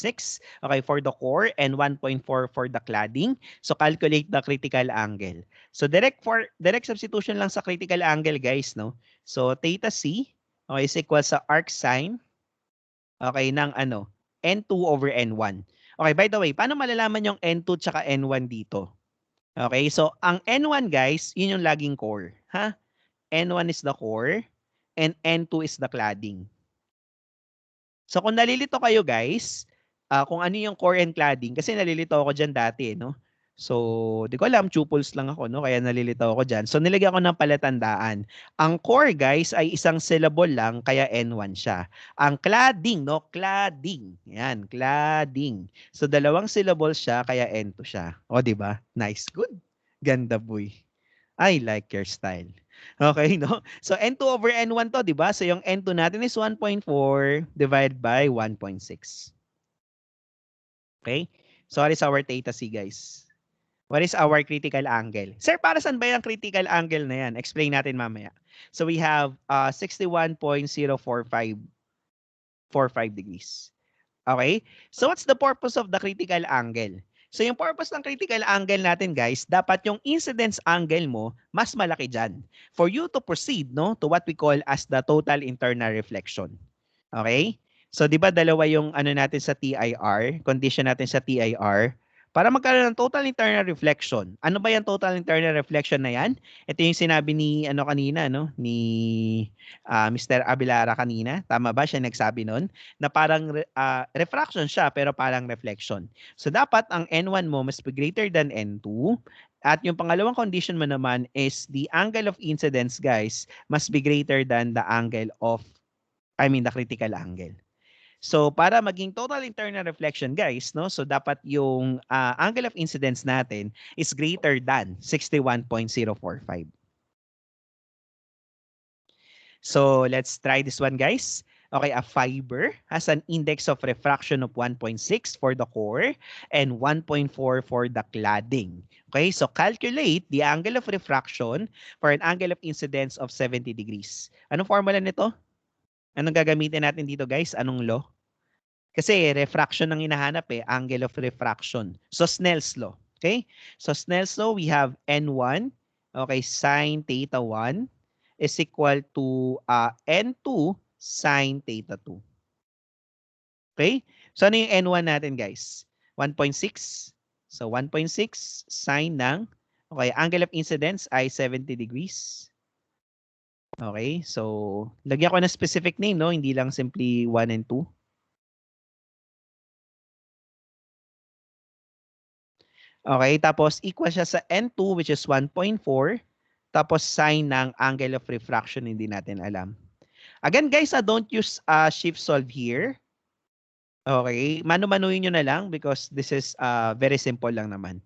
okay, for the core and 1.4 for the cladding. So calculate the critical angle. So direct substitution lang sa critical angle, guys, no? So theta C, okay, is equal sa arc sine, okay, ng ano, N2 over N1. Okay, by the way, paano malalaman yung N2 tsaka N1 dito? Okay, so ang N1, guys, yun yung laging core, ha? N1 is the core and N2 is the cladding. So kung nalilito kayo guys, kung ano yung core and cladding, kasi nalilito ako dyan dati, no? So, di ko alam, tuples lang ako, no? Kaya nalilito ako dyan. So, nilagyan ko ng palatandaan. Ang core, guys, ay isang syllable lang, kaya N1 siya. Ang cladding, no? Cladding. Yan, cladding. So, dalawang syllable siya, kaya N2 siya. O, di ba? Nice. Good. Ganda, boy. I like your style. Okay, no? So, N2 over N1 to, di ba? So, yung N2 natin is 1.4 divided by 1.6. Okay? So, what is our theta C, guys? What is our critical angle? Sir, para saan ba yung critical angle na yan? Explain natin mamaya. So, we have 61.045 degrees. Okay? So, what's the purpose of the critical angle? So, yung purpose ng critical angle natin, guys, dapat yung incidence angle mo mas malaki dyan for you to proceed, no, to what we call as the total internal reflection. Okay? So, di ba dalawa yung ano natin sa TIR, condition natin sa TIR, para magkaroon ng total internal reflection. Ano ba yung total internal reflection na yan? Ito yung sinabi ni ano kanina, no? Ni Mr. Abelara kanina. Tama ba siya nagsabi nun? Na parang refraction siya pero parang reflection. So, dapat ang N1 mo must be greater than N2. At yung pangalawang condition mo naman is the angle of incidence, guys, must be greater than the angle of the critical angle. So, para maging total internal reflection, guys, no? So, dapat yung angle of incidence natin is greater than 61.045. So, let's try this one, guys. Okay, a fiber has an index of refraction of 1.6 for the core and 1.4 for the cladding. Okay, so calculate the angle of refraction for an angle of incidence of 70 degrees. Anong formula nito? Anong gagamitin natin dito, guys? Anong law? Kasi refraction ang hinahanap angle of refraction. So Snell's law. Okay? So Snell's law, we have N1, okay, sine theta 1 is equal to N2 sine theta 2. Okay? So ano yung N1 natin, guys? 1.6. So 1.6 sine ng, okay, angle of incidence ay 70 degrees. Okay? So lagyan ko ng specific name, no? Hindi lang simply 1 and 2. Okay, tapos equal siya sa N2 which is 1.4. Tapos sign ng angle of refraction hindi natin alam. Again guys, don't use shift solve here. Okay, mano-manuhin nyo na lang because this is very simple lang naman.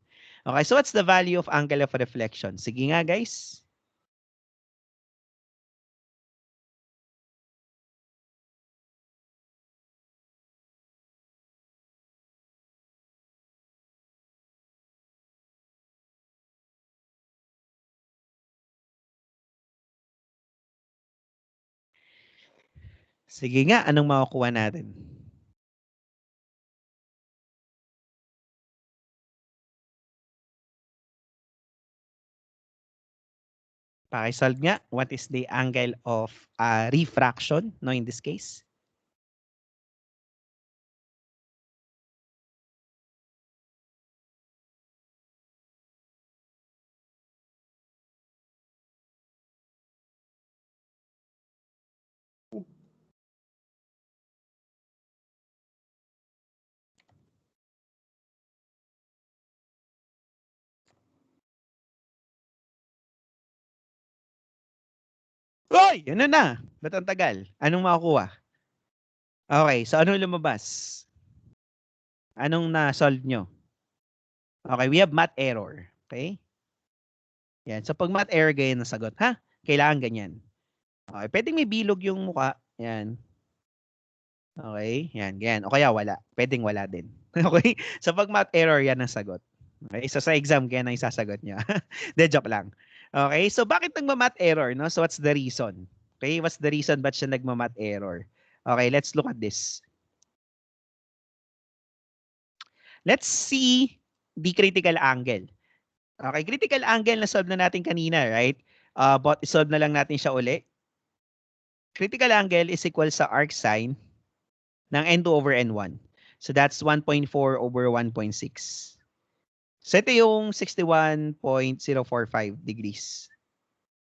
Okay, so what's the value of angle of reflection? Sige nga guys. Sige nga, anong makukuha natin? Pakisolve nga, what is the angle of refraction, no, in this case? Hoy! Ano na? Ba't ang tagal? Anong makukuha? Okay, so anong lumabas? Anong na-solve nyo? Okay, we have math error. Okay? Yan. So pag math error, ganyan ang sagot. Ha? Kailangan ganyan. Okay, pwedeng may bilog yung mukha. Yan. Okay, yan, ganyan. O kaya wala. Pwedeng wala din. Okay? So pag math error, yan ang sagot. Okay, so sa exam, ganyan ang isasagot niya. De, joke lang. Okay, so bakit nagma-math error? No? So what's the reason? Okay, what's the reason ba't siya nagma-math error? Okay, let's look at this. Let's see the critical angle. Okay, critical angle na solve na natin kanina, right? But solve na lang natin siya uli. Critical angle is equal sa arc sine ng n2 over n1. So that's 1.4 over 1.6. So ito yung 61.045 degrees.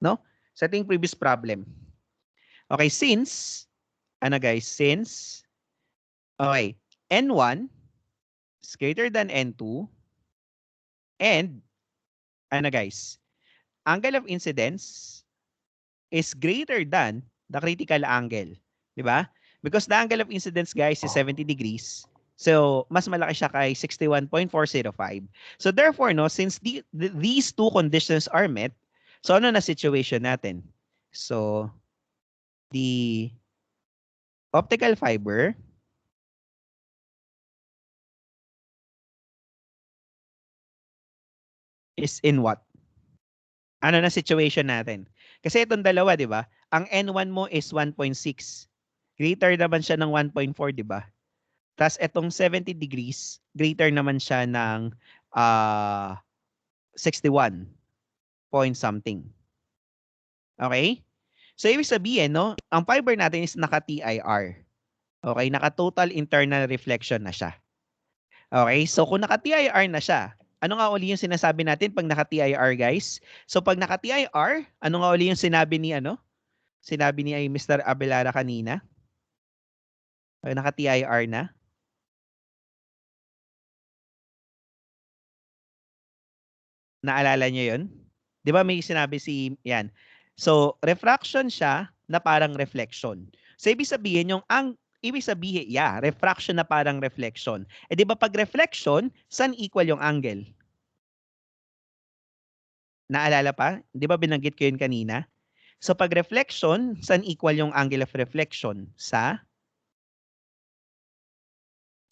No? So ito yung previous problem. Okay, since, since, okay, n1 is greater than n2 and, angle of incidence is greater than the critical angle. Di ba? Because the angle of incidence, guys, is 70 degrees. So, mas malaki siya kay 61.405. So, therefore, no, since these two conditions are met, so ano na situation natin? So, the optical fiber is in what? Ano na situation natin? Kasi itong dalawa, di ba? Ang N1 mo is 1.6. Greater naman siya ng 1.4, di ba? Tapos itong 70 degrees, greater naman siya ng 61 point something. Okay? So, ibig sabihin, no, ang fiber natin is naka-TIR. Okay? Naka-total internal reflection na siya. Okay? So, kung naka-TIR na siya, ano nga uli yung sinasabi natin pag naka-TIR, guys? So, pag naka-TIR, ano nga uli yung sinabi ni, Sinabi ni Mr. Abelara kanina? Pag naka-TIR na? Naalala niyo yun? Di ba may sinabi yan. So, refraction siya na parang reflection. So, ibig sabihin, refraction na parang reflection. Eh, di ba pag reflection, saan equal yung angle? Naalala pa? Di ba binanggit ko yun kanina? So, pag reflection, saan equal yung angle of reflection? Sa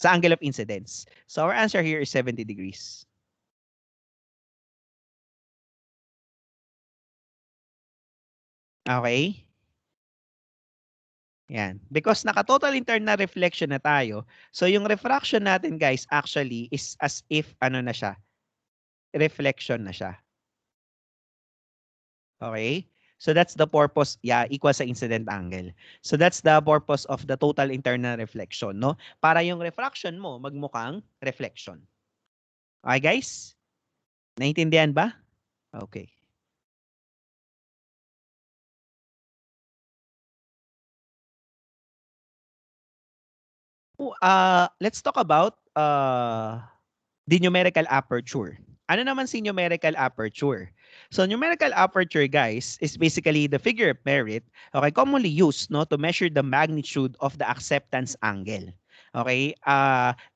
angle of incidence. So, our answer here is 70 degrees. Okay? Yan. Because naka-total internal reflection na tayo, so yung refraction natin, guys, actually is as if na siya, reflection na siya. Okay? So that's the purpose, equal sa incident angle. So that's the purpose of the total internal reflection, no? Para yung refraction mo magmukhang reflection. Okay, guys? Naintindihan ba? Okay. Let's talk about the numerical aperture. Ano naman si numerical aperture? So numerical aperture, guys, is basically the figure of merit, okay, commonly used, no, to measure the magnitude of the acceptance angle. Okay?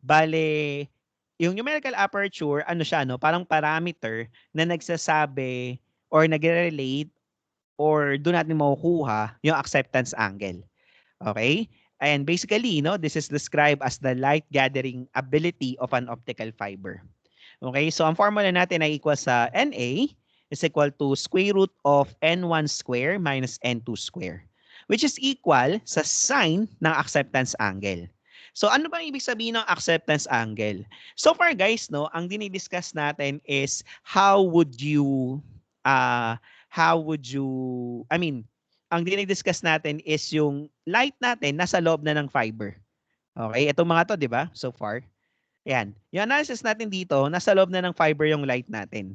Bale, yung numerical aperture, ano siya, no, parang parameter na nagsasabi or nagre-relate or doon natin makukuha yung acceptance angle. Okay? And basically, this is described as the light gathering ability of an optical fiber. Okay, so ang formula natin ay equal sa NA is equal to square root of N1 square minus N2 square, which is equal sa sine ng acceptance angle. So ano ba ibig sabihin ng acceptance angle? So far, guys, no, ang dinidiscuss natin is how would you ang dinidiscuss natin is yung light natin nasa loob na ng fiber. Okay, itong mga to, 'di ba? So far. Yan. Yung analysis natin dito, nasa loob na ng fiber yung light natin.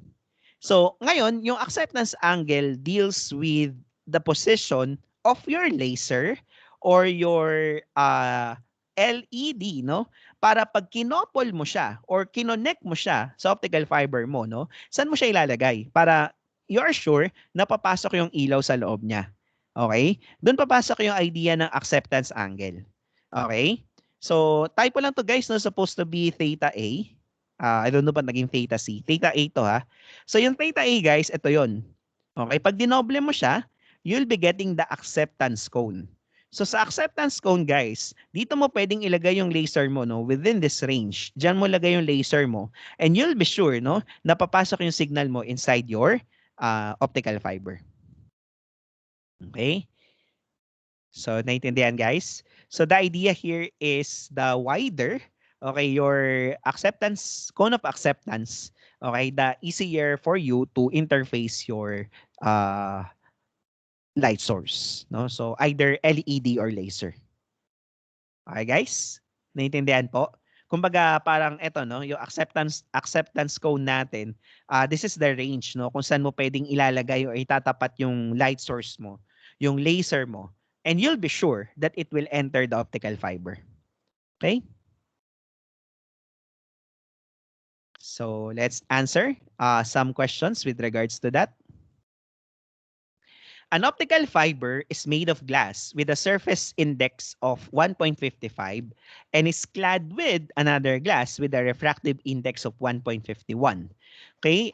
So, ngayon, yung acceptance angle deals with the position of your laser or your LED, no? Para pag kinopol mo siya or kinonect mo siya sa optical fiber mo, no? Saan mo siya ilalagay? Para you're sure na papasok yung ilaw sa loob niya. Okay? Doon papasok yung idea ng acceptance angle. Okay? So, typo lang to guys, no? Supposed to be theta A. I don't know pa naging theta C. Theta A to ha. So, yung theta A guys, ito yon. Okay? Pag dinoble mo siya, you'll be getting the acceptance cone. So, sa acceptance cone guys, dito mo pwedeng ilagay yung laser mo no, within this range. Diyan mo lagay yung laser mo and you'll be sure no, na papasok yung signal mo inside your optical fiber. Okay? So, naintindihan guys? So, the idea here is the wider, okay, your acceptance, cone of acceptance, okay, the easier for you to interface your uh, light source. No? So, either LED or laser. Okay guys? Naintindihan po? Kumbaga parang eto no, yung acceptance cone natin, this is the range no kung saan mo pwedeng ilalagay o itatapat yung light source mo, yung laser mo, and you'll be sure that it will enter the optical fiber. Okay? So let's answer some questions with regards to that. An optical fiber is made of glass with a surface index of 1.55 and is clad with another glass with a refractive index of 1.51. Okay,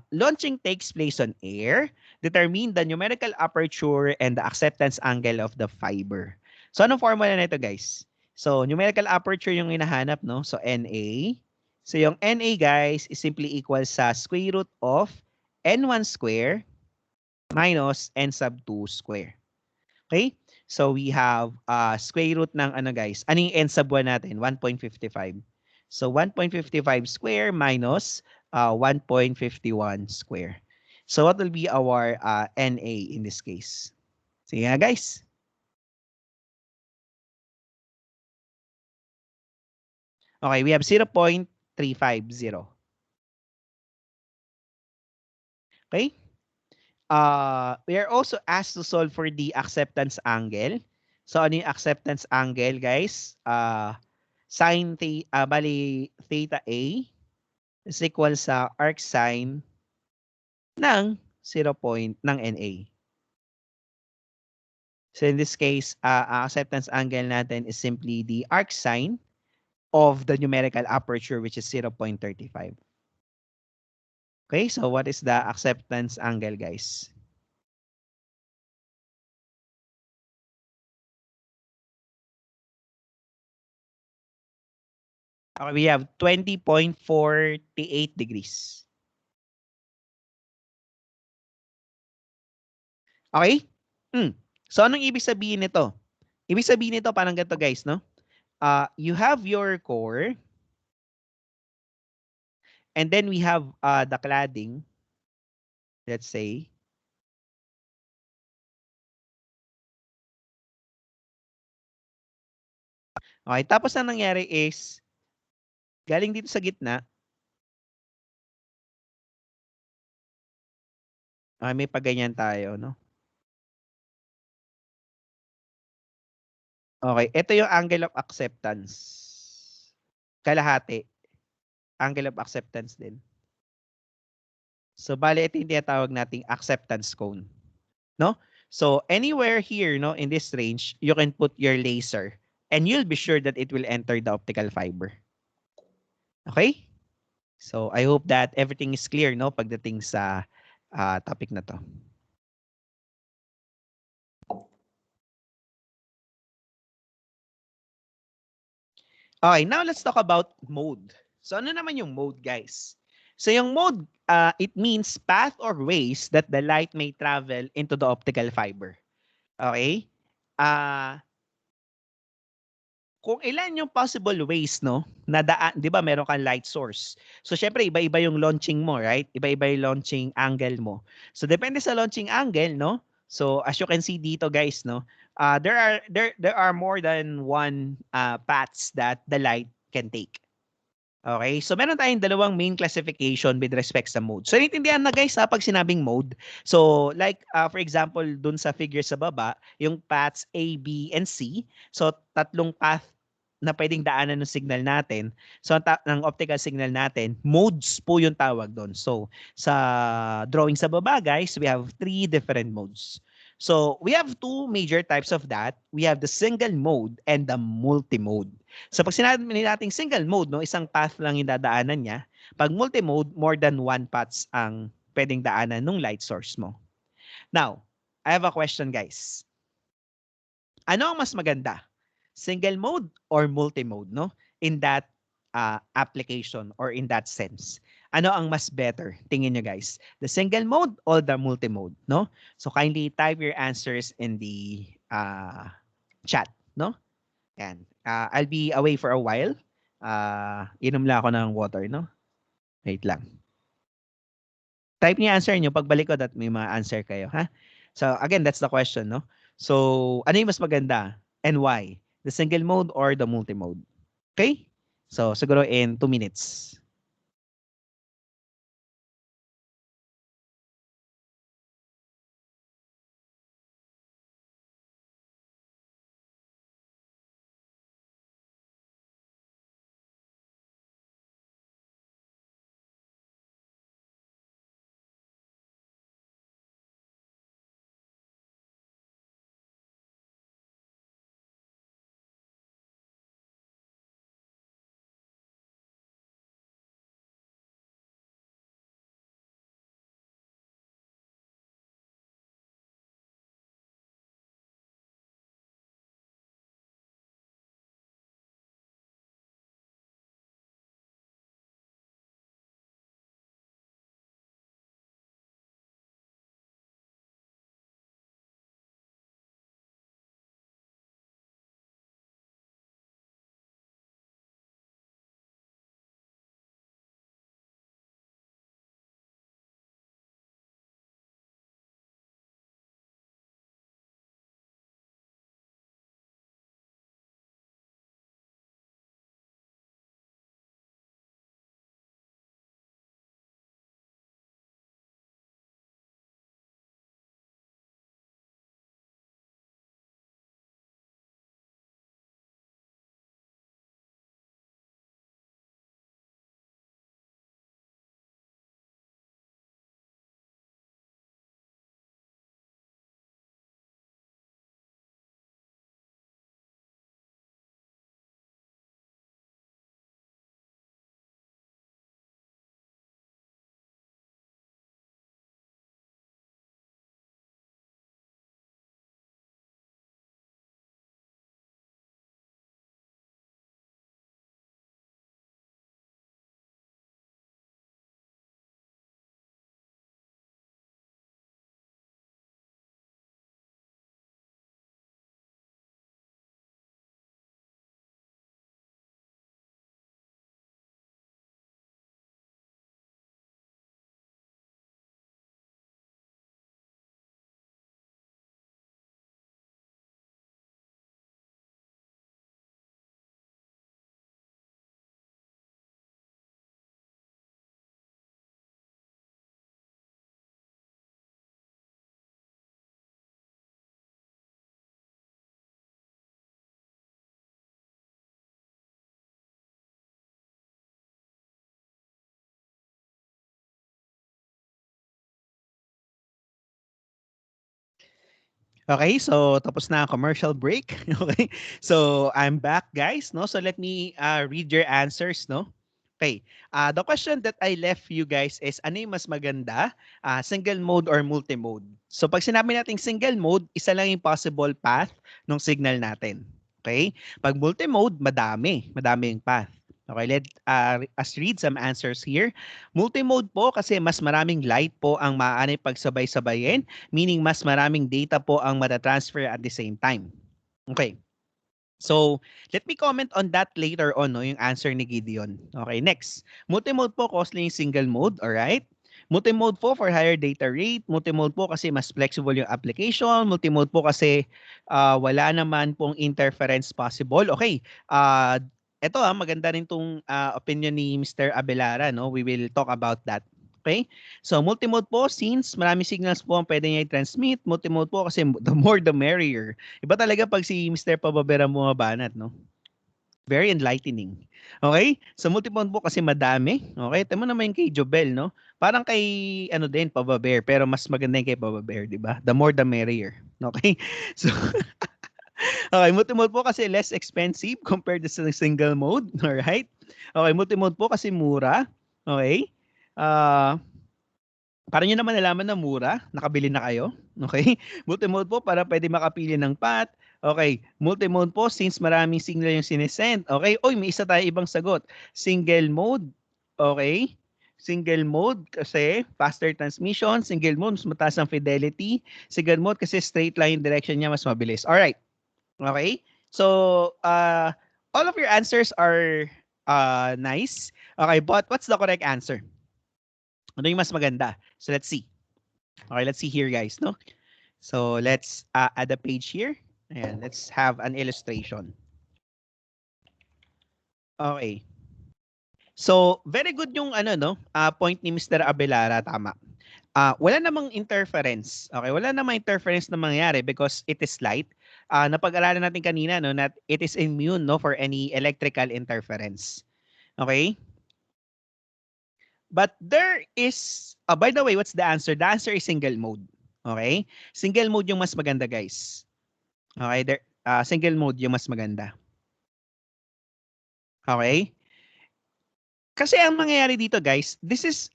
launching takes place on air. Determine the numerical aperture and the acceptance angle of the fiber. So anong formula nito guys? So numerical aperture yung hinahanap no? So NA. So yung NA guys is simply equal sa square root of N1 square minus n sub 2 square. Okay? So we have square root ng ano guys? Ano yung n sub 1 natin? 1.55. So 1.55 square minus 1.51 square. So what will be our NA in this case? Sige nga guys. Okay, we have 0.350. Okay? We are also asked to solve for the acceptance angle. So ano yung acceptance angle guys? Sin theta, bali theta A is equal sa arc sine ng 0 point ng NA. So in this case, acceptance angle natin is simply the arc sine of the numerical aperture which is 0.35. Okay, so what is the acceptance angle guys? Okay, we have 20.48 degrees. Okay? So anong ibig sabihin nito? Ibig sabihin nito parang ganito guys, no? You have your core and then we have the cladding, let's say. Okay, tapos ang nangyari is galing dito sa gitna. May paganyan tayo, no? Okay, ito yung angle of acceptance. Kalahati. Angle of acceptance din. So, bale, ito yung tinatawag nating acceptance cone. No? So, anywhere here, no, in this range, you can put your laser and you'll be sure that it will enter the optical fiber. Okay? So, I hope that everything is clear, no, pagdating sa topic na to. Okay, now let's talk about mode. So ano naman yung mode, guys? So yung mode, it means path or ways that the light may travel into the optical fiber. Okay? Kung ilan yung possible ways, no, na daan, 'di ba, meron kang light source. So syempre iba-iba yung launching mo, right? Iba-iba yung launching angle mo. So depende sa launching angle, no? So as you can see dito, guys, no, there are more than one paths that the light can take. Okay, so meron tayong dalawang main classification with respect sa mode. So naintindihan na guys pag sinabing mode. So like for example dun sa figure sa baba, yung paths A, B, and C. So tatlong path na pwedeng daanan ng signal natin. So ng optical signal natin, modes po yung tawag doon. So sa drawing sa baba guys, we have three different modes. So we have two major types of that. We have the single mode and the multi-mode. So pag sinabi natin single mode, no, isang path lang yung dadaanan niya. Pag multi-mode, more than one paths ang pwedeng daanan ng light source mo. Now, I have a question, guys. Ano ang mas maganda? Single mode or multi-mode, no? In that application or in that sense. Ano ang mas better? Tingin nyo, guys. The single mode or the multi-mode, no? So kindly type your answers in the chat, no? Yan. I'll be away for a while. Inom lang ako ng water, no? Wait lang. Type niyo answer niyo pagbalik ko that may mga answer kayo, ha? So again, that's the question, no? So ano yung mas maganda and why? The single mode or the multi-mode? Okay? So siguro in 2 minutes. Okay, so tapos na ang commercial break. Okay. So I'm back, guys, no? So let me read your answers, no? Okay. The question that I left you guys is ano yung mas maganda? Single mode or multi-mode? So pag sinabi nating single mode, isa lang yung possible path ng signal natin. Okay? Pag multi-mode, madami. Madami yung path. Okay, us read some answers here. Multi-mode po kasi mas maraming light po ang maaari pagsabay-sabayin, meaning mas maraming data po ang matatransfer at the same time. Okay. So, let me comment on that later on, no, yung answer ni Gideon. Okay, next. Multi-mode po, costly yung single mode, alright? Multi-mode po for higher data rate. Multi-mode po kasi mas flexible yung application. Multi-mode po kasi wala naman pong interference possible. Okay, ito maganda rin tong opinion ni Mr. Abelara, no? We will talk about that. Okay? So, multi-mode po, since marami signals po ang pwede niya i-transmit. Multi-mode po kasi the more the merrier. Iba talaga pag si Mr. Pababera bumabanat, no? Very enlightening. Okay? So, multi-mode po kasi madami. Okay? Tama naman yung kay Jobel, no? Parang kay, ano din, Pababer. Pero mas maganda yung kay Pababer, di ba? The more the merrier. Okay? So, okay, multimode po kasi less expensive compared to sa single mode. Alright? Okay, multimode po kasi mura. Okay? Ah, para nyo naman nalaman na mura, nakabili na kayo. Okay? Multimode po para pwede makapili ng path. Okay. Multimode po since maraming signal yung sinesend. Okay? Oy, may isa tayo ibang sagot. Single mode. Okay? Single mode kasi faster transmission. Single mode, mas mataas ang fidelity. Single mode kasi straight line direction niya mas mabilis. Alright. Okay? So, all of your answers are nice. Okay, but what's the correct answer? Ano yung mas maganda? So, let's see. Okay, let's see here, guys. No? So, let's add a page here. And let's have an illustration. Okay. So, very good yung point ni Mr. Abelara, tama. Wala namang interference. Okay, wala namang interference na mangyayari because it is light. Napag-aralan natin kanina no that it is immune no for any electrical interference. Okay? But there is by the way, what's the answer? The answer is single mode. Okay? Single mode yung mas maganda, guys. Okay, there single mode yung mas maganda. Okay? Kasi ang mangyayari dito, guys, this is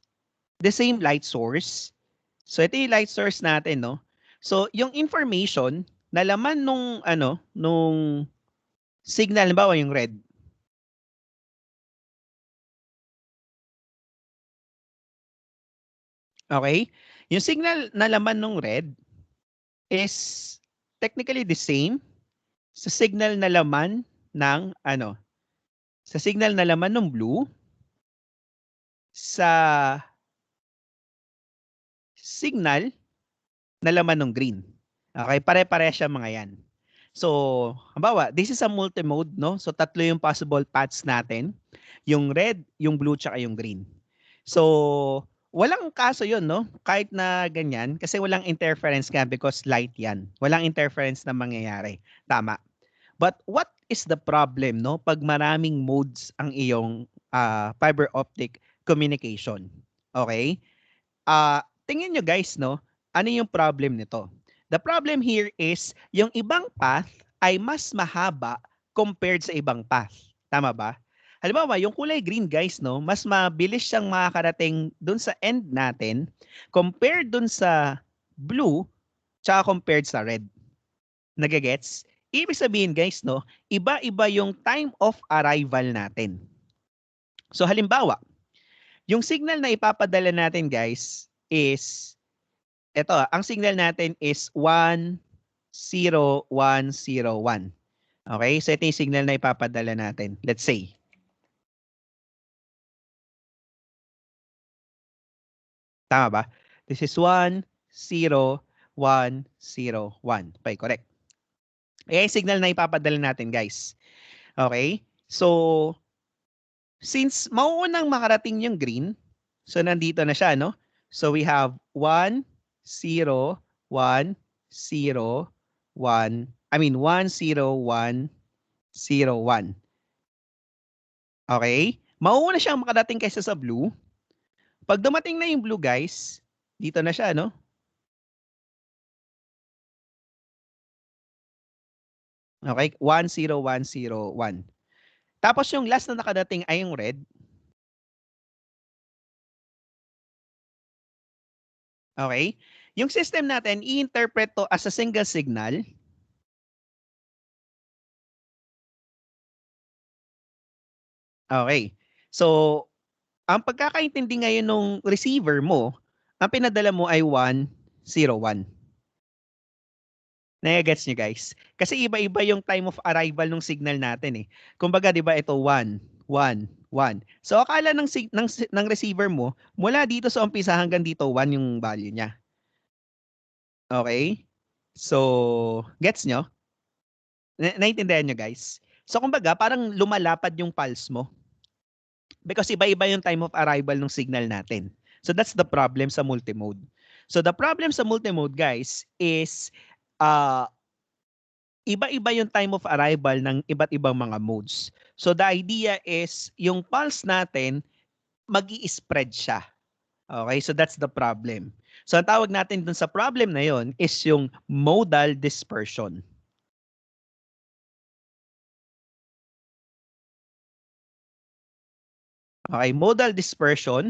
the same light source. So ito yung light source natin, no? So yung information na laman nung signal, halimbawa yung red. Okay? Yung signal na laman nung red is technically the same sa signal na laman ng sa signal na laman ng blue sa signal na laman ng green. Okay, pare-pare siya mga yan. So, halimbawa, this is a multimode, no? So, tatlo yung possible paths natin. Yung red, yung blue, tsaka yung green. So, walang kaso yun, no? Kahit na ganyan, kasi walang interference nga because light yan. Walang interference na mangyayari. Tama. But what is the problem, no? Pag maraming modes ang iyong fiber optic communication. Okay? Tingin nyo guys, no? Ano yung problem nito? The problem here is yung ibang path ay mas mahaba compared sa ibang path. Tama ba? Halimbawa, yung kulay green guys, no, mas mabilis siyang makakarating dun sa end natin compared dun sa blue tsaka compared sa red. Nagagets? Ibig sabihin guys, no, iba-iba yung time of arrival natin. So halimbawa, yung signal na ipapadala natin guys is ito, ang signal natin is 1, 0, 1, 0, 1. Okay? So ito yung signal na ipapadala natin. Let's say. Tama ba? This is 1, 0, 1, 0, 1. Okay, correct. Eh, signal na ipapadala natin, guys. Okay? So, since mauunang makarating yung green, so nandito na siya, no? So, we have 1, 0, 1, 0, 1. I mean, 1, 0, 1, 0, 1. Okay? Mauuna siyang makarating kaysa sa blue. Pag dumating na yung blue, guys, dito na siya, no? Okay? 1, 0, 1, 0, 1. Tapos yung last na nakadating ay yung red. Okay? Yung system natin, i-interpret to as a single signal. Okay. So, ang pagkakaintindi ngayon nung receiver mo, ang pinadala mo ay 1, 0, 1. Nagagets nyo guys? Kasi iba-iba yung time of arrival ng signal natin eh. Kumbaga, di ba ito 1, 1, 1. So, akala ng receiver mo, mula dito sa umpisa hanggang dito, 1 yung value niya. Okay? So, gets nyo? Naintindihan nyo guys? So, kumbaga, parang lumalapad yung pulse mo. Because iba-iba yung time of arrival ng signal natin. So, that's the problem sa multimode. So, the problem sa multimode, guys, is iba-iba yung time of arrival ng iba't ibang mga modes. So, the idea is, yung pulse natin, mag-i-spread siya. Okay? So, that's the problem. So ang tawag natin dun sa problem na yon is yung modal dispersion. Okay, modal dispersion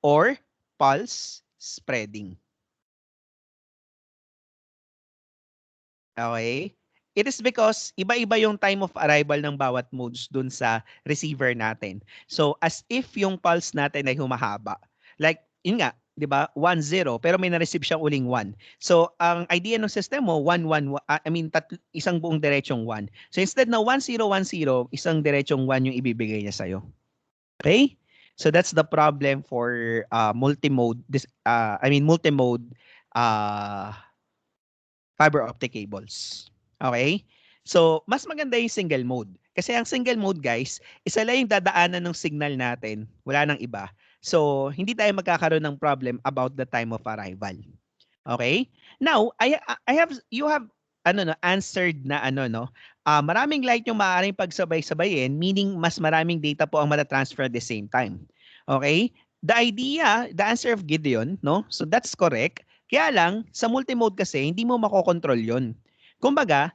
or pulse spreading. Okay? It is because iba-iba yung time of arrival ng bawat modes dun sa receiver natin. So, as if yung pulse natin ay humahaba. Like, yun nga, di ba? 1-0, pero may na-receive siyang uling 1. So, ang idea ng system mo, 1-1, isang buong diretsong 1. So, instead na 1-0-1-0, isang diretsong 1 yung ibibigay niya sa'yo. Okay? So, that's the problem for multimode, multimode uh, fiber optic cables. Okay? So, mas maganda yung single mode. Kasi ang single mode, guys, isa lang yung dadaanan ng signal natin. Wala nang iba. So, hindi tayo magkakaroon ng problem about the time of arrival. Okay? Now, you have answered na maraming light yung maaaring pagsabay-sabayin, meaning mas maraming data po ang matatransfer at the same time. Okay? The answer of Gideon, no? So that's correct. Kaya lang, sa multimode kasi, hindi mo makokontrol yon. Kumbaga,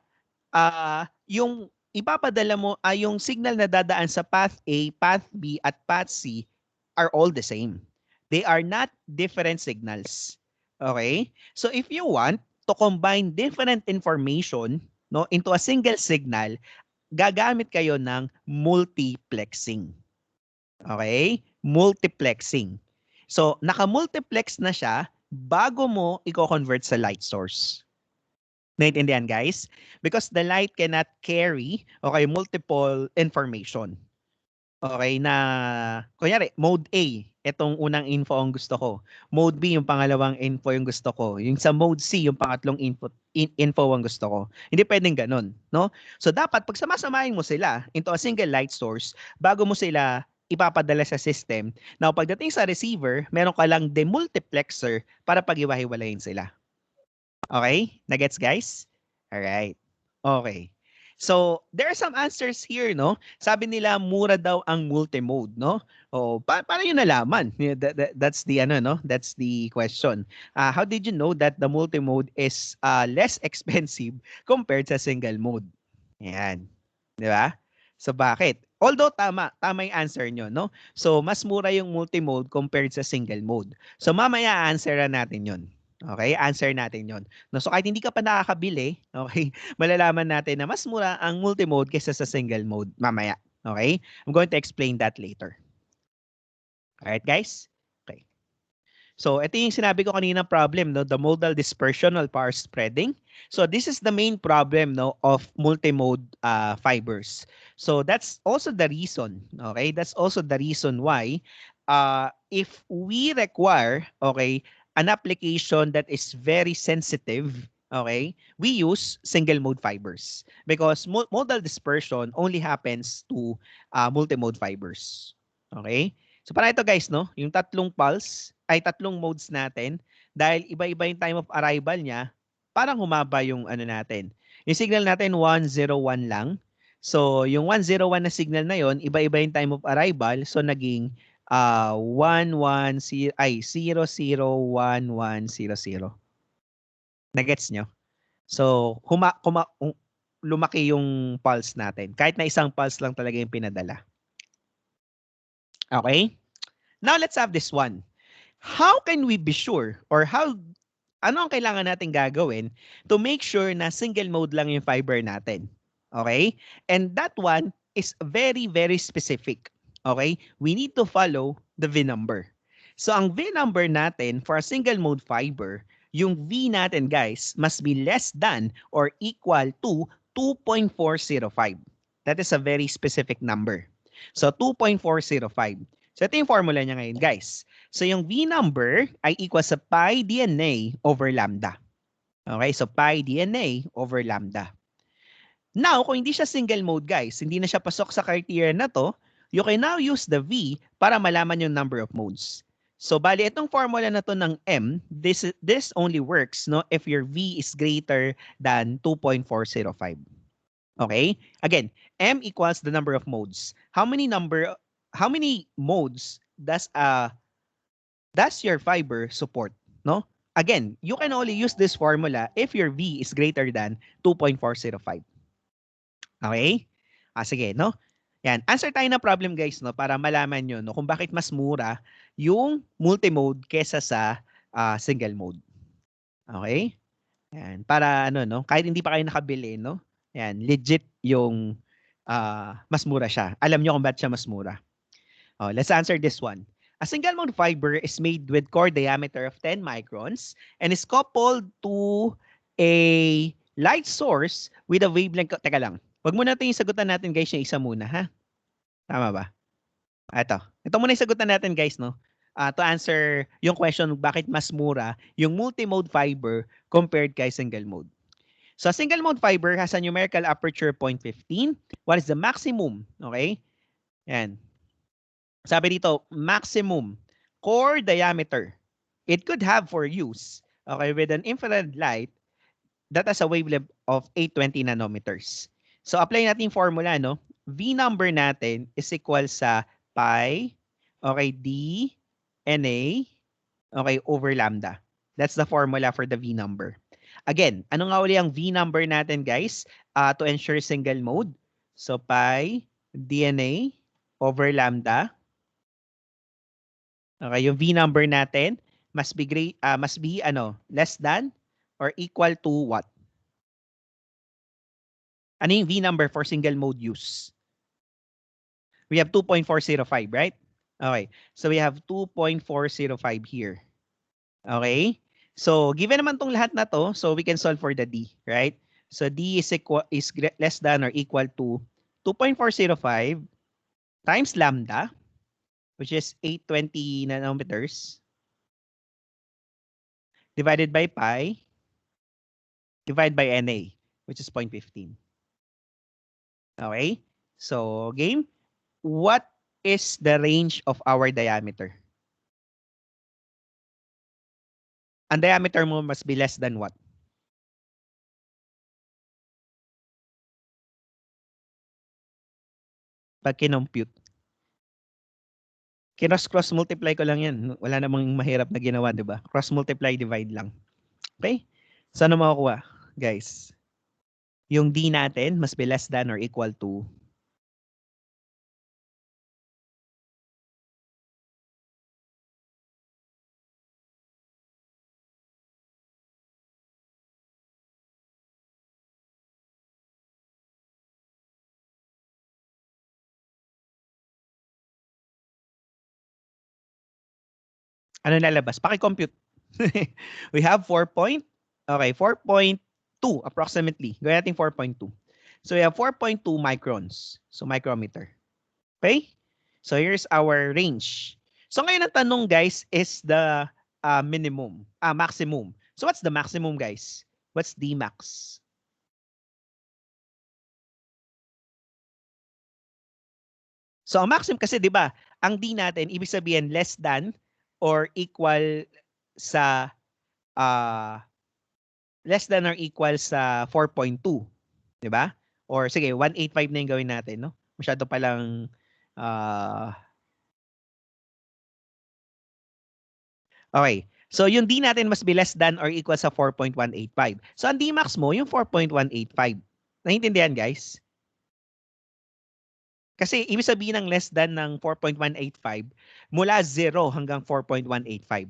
yung ipapadala mo, yung signal na dadaan sa path A, path B, at path C are all the same. They are not different signals. Okay? So if you want to combine different information into a single signal, gagamit kayo ng multiplexing. Okay? Multiplexing. So, naka-multiplex na siya bago mo i-convert sa light source. Naintindihan, guys? Because the light cannot carry multiple information. Okay, na kunyari, mode A, itong unang info ang gusto ko. Mode B, yung pangalawang info yung gusto ko. Yung sa mode C, yung pangatlong info ang gusto ko. Hindi pwedeng ganun, no? So dapat pag samasamahin mo sila into a single light source bago mo sila ipapadala sa system, na pagdating sa receiver, meron ka lang demultiplexer para pag-iwahiwalayin sila. Okay? Nagets, guys? Alright. Okay. So, there are some answers here, no? Sabi nila, mura daw ang multimode, no? O, paano yun nalaman? That's the, that's the question. How did you know that the multimode is less expensive compared sa single mode? Ayan. Di ba? So, bakit? Although tama yung answer nyo, no? So, mas mura yung multimode compared sa single mode. So, mamaya answeran natin yun. Okay, answer natin yon. No, so kahit hindi ka pa nakakabili, okay, malalaman natin na mas mura ang multimode kaysa sa single mode mamaya. Okay? I'm going to explain that later. Alright, guys? Okay. So, ito yung sinabi ko kanina problem, no? The modal dispersion or power spreading. So, this is the main problem, no, of multimode fibers. So, that's also the reason, okay? That's also the reason why if we require, okay, an application that is very sensitive, okay, we use single mode fibers because modal dispersion only happens to multimode fibers. Okay? So para ito guys, no, yung tatlong modes natin, dahil iba-iba yung time of arrival niya, parang humaba yung natin. Yung signal natin 101 lang. So yung 101 na signal na yon, iba-iba yung time of arrival, so naging 001100. Nagets nyo? So, lumaki yung pulse natin. Kahit na isang pulse lang talaga yung pinadala. Okay? Now, let's have this one. How can we be sure or ano ang kailangan natin gagawin to make sure na single mode lang yung fiber natin? Okay? And that one is very, very specific. Okay? We need to follow the V number. So, ang V number natin for a single mode fiber, yung V natin, guys, must be less than or equal to 2.405. That is a very specific number. So, 2.405. So, ito yung formula niya ngayon, guys. So, yung V number ay equal sa pi DNA over lambda. Okay? So, pi DNA over lambda. Now, kung hindi siya single mode, guys, hindi na siya pasok sa criteria na to, you can now use the V para malaman yung number of modes. So, bali, itong formula na to ng M, this only works no if your V is greater than 2.405. Okay? Again, M equals the number of modes. How many modes does your fiber support? No? Again, you can only use this formula if your V is greater than 2.405. Okay? Sige, no? Yan. Answer tayo ng problem, guys, no? Para malaman nyo, no? Kung bakit mas mura yung multimode kesa sa single mode. Okay? Yan. Para, ano, no? Kahit hindi pa kayo nakabili, no? Yan. Legit yung mas mura siya. Alam nyo kung bakit siya mas mura. Let's answer this one. A single mode fiber is made with core diameter of 10 microns and is coupled to a light source with a wavelength. Teka lang. Wag muna natin yung sagutan natin, guys, yung isa muna, ha? Tama ba? Ito muna yung sagutan natin, guys, no? To answer yung question bakit mas mura yung multimode fiber compared kay single mode. So a single mode fiber has a numerical aperture 0.15. What is the maximum? Okay? Yan. Sabi dito, maximum core diameter it could have for use, okay, with an infrared light that has a wavelength of 820 nanometers. So apply natin yung formula, no? V number natin is equal sa pi, okay, d, na, okay, over lambda. That's the formula for the V number. Again, ano nga uli ang V number natin, guys, to ensure single mode? So pi dna over lambda. Okay, yung V number natin must be less than or equal to what? Ano yung V number for single mode use? We have 2.405, right? Okay. So we have 2.405 here. Okay? So given naman tong lahat na to, so we can solve for the D, right? So D is less than or equal to 2.405 times lambda, which is 820 nanometers, divided by pi, divided by Na, which is 0.15. Okay? So, game, what is the range of our diameter? Ang diameter mo must be less than what? Pag kinompute. Cross multiply ko lang yan. Wala namang mahirap na ginawa, di ba? Cross multiply, divide lang. Okay? So, ano makukuha, guys? Yung D natin must be less than or equal to ano lalabas? Paki-compute. We have 4.2 approximately. Gawin natin 4.2. So we have 4.2 microns. So micrometer. Okay? So here's our range. So ngayon ang tanong, guys, is the maximum. So what's the maximum, guys? What's the max? So ang maximum kasi 'di ba, ang D natin ibig sabihin less than or equal sa less than or equal sa 4.2, 'di ba? Or sige, 185 na 'yung gawin natin, no? Masyado pa lang okay. So yung D natin must be less than or equal sa 4.185. So ang D max mo yung 4.185. Naiintindihan, guys? Kasi ibig sabihin ng less than ng 4.185 mula 0 hanggang 4.185.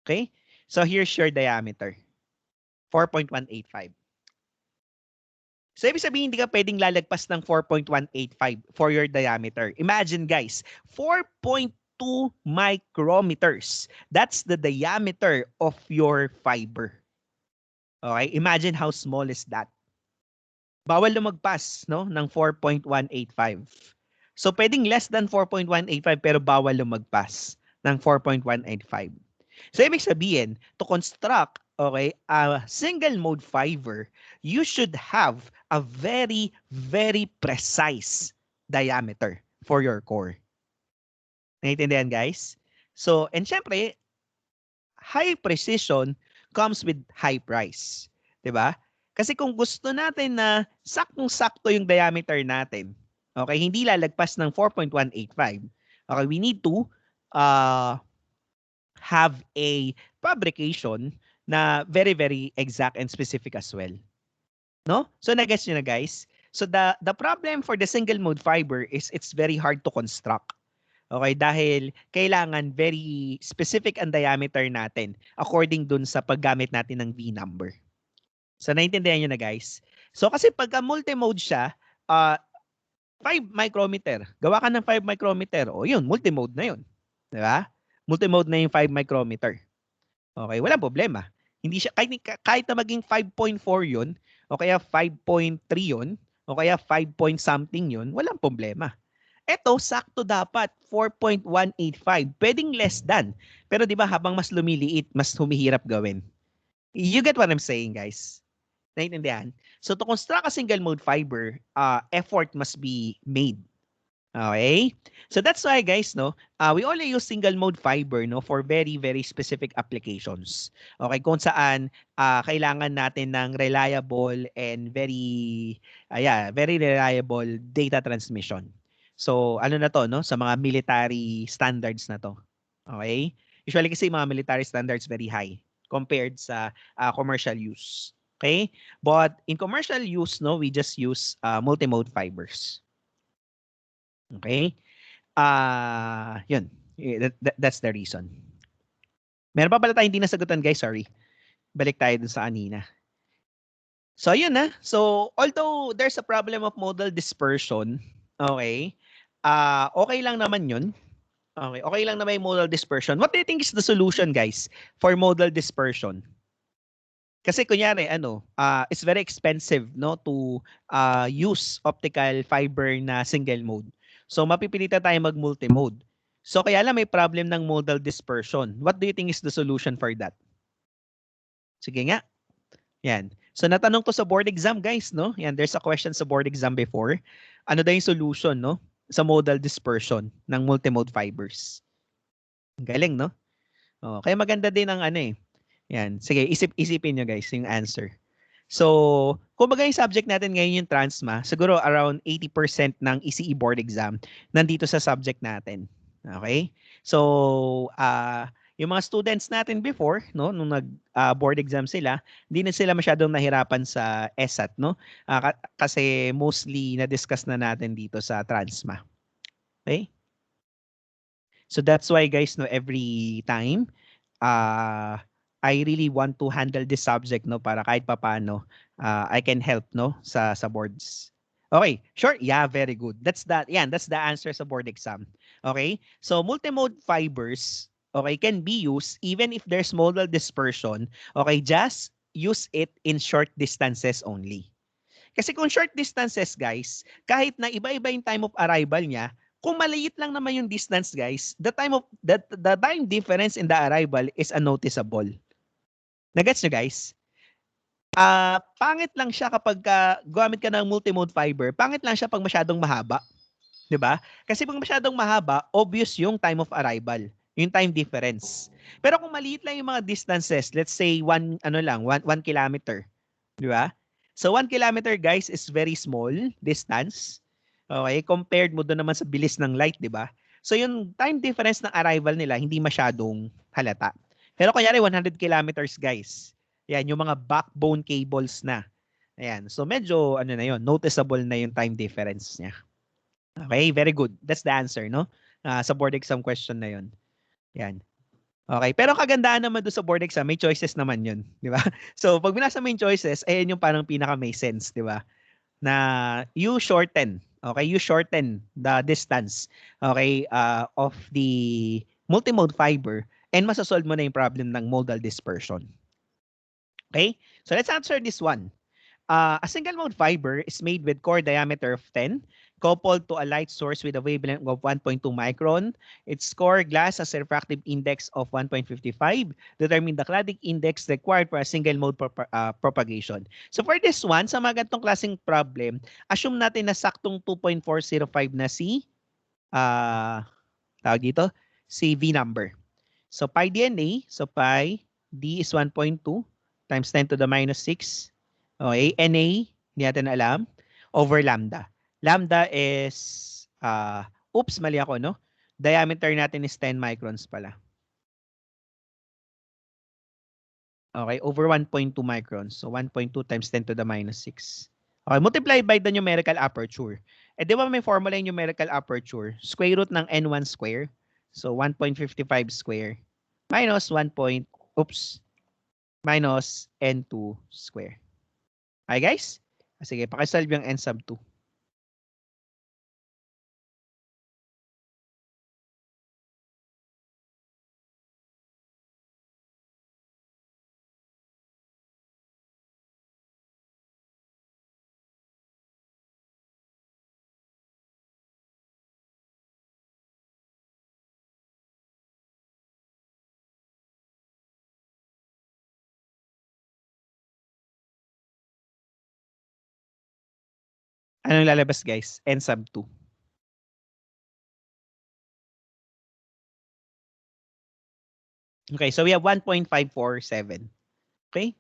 Okay? So here's your diameter. 4.185. So ibig sabihin hindi ka pwedeng lalagpas ng 4.185 for your diameter. Imagine, guys, 4.2 micrometers. That's the diameter of your fiber. Okay? Imagine how small is that. Bawal lumagpas, no, ng 4.185. So pwedeng less than 4.185 pero bawal lumagpas ng 4.185. So ibig sabihin, to construct, okay, a single mode fiber, you should have a very, very precise diameter for your core. Naiintindihan, guys? So, and syempre, high precision comes with high price. 'Di ba? Kasi kung gusto natin na saktong-sakto yung diameter natin, okay, hindi lalagpas ng 4.185, okay, we need to have a fabrication na very, very exact and specific as well. No? So nag-gets nyo na guys? So the problem for the single mode fiber is it's very hard to construct. Okay, dahil kailangan very specific ang diameter natin according dun sa paggamit natin ng V number. So naintindihan nyo na guys? So kasi pagka multimode siya, 5 micrometer. Gawa ka ng 5 micrometer. O yun, multimode na yun. Di ba? Multimode na yung 5 micrometer. Okay, walang problema. Hindi siya, kahit na maging 5.4 yun, o kaya 5.3 yun, o kaya 5 point something yun, walang problema. Ito, sakto dapat, 4.185. Pwedeng less than. Pero di ba habang mas lumiliit, mas humihirap gawin. You get what I'm saying, guys? Naintindihan? So to construct a single mode fiber, effort must be made. Okay? So that's why guys, no, we only use single mode fiber no for very very specific applications. Okay, kung saan kailangan natin ng reliable and very reliable data transmission. So ano na to no sa mga military standards na to. Okay? Usually kasi mga military standards very high compared sa commercial use. Okay? But in commercial use, no, we just use multimode fibers. Okay? Yun. That's the reason. Meron pa pala tayong hindi nasagutan, guys. Sorry. Balik tayo dun sa kanina. So, yun na. So, although there's a problem of modal dispersion, okay, okay lang naman yun. Okay, okay lang naman yung modal dispersion. What do you think is the solution, guys, for modal dispersion? Kasi kunyari it's very expensive no to use optical fiber na single mode. So mapipilitan tayo mag multi-mode. So kaya lang may problem ng modal dispersion. What do you think is the solution for that? Sige nga. Yan. So natanong to sa board exam guys, no? Yan, there's a question sa board exam before. Ano daw yung solution, no? Sa modal dispersion ng multi-mode fibers. Galing, no? Oh, kaya maganda din ang yan. Sige, isipin nyo guys yung answer. So, kung bagay yung subject natin ngayon yung transma, siguro around 80% ng ECE board exam nandito sa subject natin. Okay? So, yung mga students natin before, no, nung nag-board exam sila, hindi na sila masyadong nahirapan sa ESAT, no? Kasi mostly na-discuss na natin dito sa transma. Okay? So, that's why guys, no, every time, I really want to handle this subject no para kahit papaano I can help no sa boards. Okay, sure. Yeah, very good. That's the answer sa board exam. Okay? So multimode fibers can be used even if there's modal dispersion. Okay, just use it in short distances only. Kasi kung short distances guys, kahit na iba-iba yung time of arrival niya, kung maliit lang naman yung distance guys, the time difference in the arrival is unnoticeable. Nagets nyo guys? Pangit lang siya kapag gumamit ka ng multimode fiber. Pangit lang siya pag masyadong mahaba. 'Di ba? Kasi pag masyadong mahaba, obvious yung time of arrival, yung time difference. Pero kung maliit lang yung mga distances, let's say 1 kilometer, 'di ba? So 1 kilometer guys is very small distance. Okay, compared mo doon naman sa bilis ng light, 'di ba? So yung time difference ng arrival nila hindi masyadong halata. Pero kunyari 100 kilometers guys. Yan, yung mga backbone cables na. Ayan. So medyo na yun, noticeable na yung time difference niya. Okay, very good. That's the answer, no? Sa board exam question na yun. Yan. Okay, pero kagandahan naman doon sa board exam, may choices naman yun, di ba? So pag binasa mo yung choices, ayan yung parang pinaka may sense, di ba? Na you shorten the distance, okay, of the multimode fiber and masasolve mo na yung problem ng modal dispersion. Okay, so let's answer this one. A single mode fiber is made with core diameter of 10, coupled to a light source with a wavelength of 1.2 micron. Its core glass has a refractive index of 1.55. Determine the cladic index required for a single mode propagation. So for this one, sa mga ganitong klaseng problem, assume natin na saktong 2.405 na si tawag dito, si V number. So pi DNA, so pi D is 1.2 times 10 to the minus 6. Okay, NA, hindi natin alam, over lambda. Lambda is, mali ako, no? Diameter natin is 10 microns pala. Okay, over 1.2 microns. So 1.2 times 10 to the minus 6. Okay, multiply by the numerical aperture. Eh di ba may formula yung numerical aperture? Square root ng n1 square. So 1.55 square minus 1. Oops, minus n2 square. Okay guys? Sige, pakisolve yung n sub 2. Anong lalabas guys? N sub 2. Okay, so we have 1.547. Okay?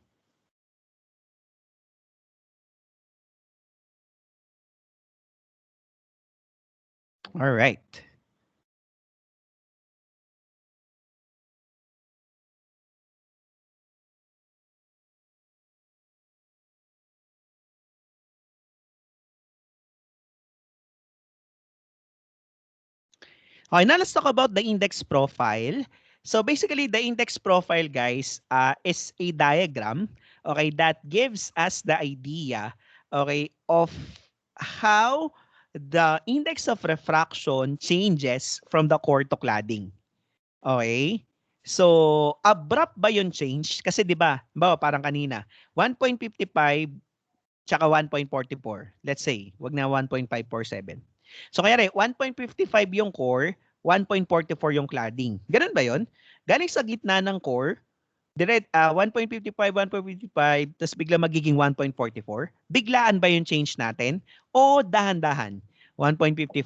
All right. Okay, now let's talk about the index profile. So basically, the index profile, guys, is a diagram, okay, that gives us the idea, okay, of how the index of refraction changes from the core to cladding. Okay? So, abrupt ba yung change? Kasi 'di ba, parang kanina, 1.55 tsaka 1.44. Let's say, wag na 1.547. So kaya rin, 1.55 yung core, 1.44 yung cladding. Ganun ba yon? Galing sa gitna ng core, 1.55, 1.55, tapos bigla magiging 1.44. Biglaan ba yung change natin? O dahan-dahan? 1.55,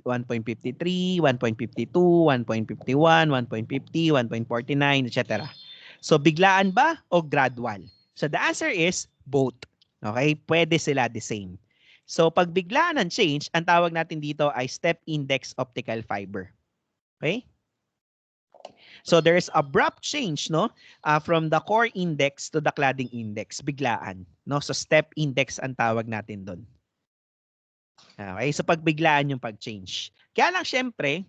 1.53, 1.52, 1.51, 1.50, 1.49, etc. So biglaan ba o gradual? So the answer is both. Okay? Pwede sila the same. So pag biglaan ang change, ang tawag natin dito ay step index optical fiber. Okay? So there's abrupt change, no, from the core index to the cladding index, biglaan, no? So step index ang tawag natin doon. Okay, so pagbiglaan yung pag-change. Kaya lang syempre,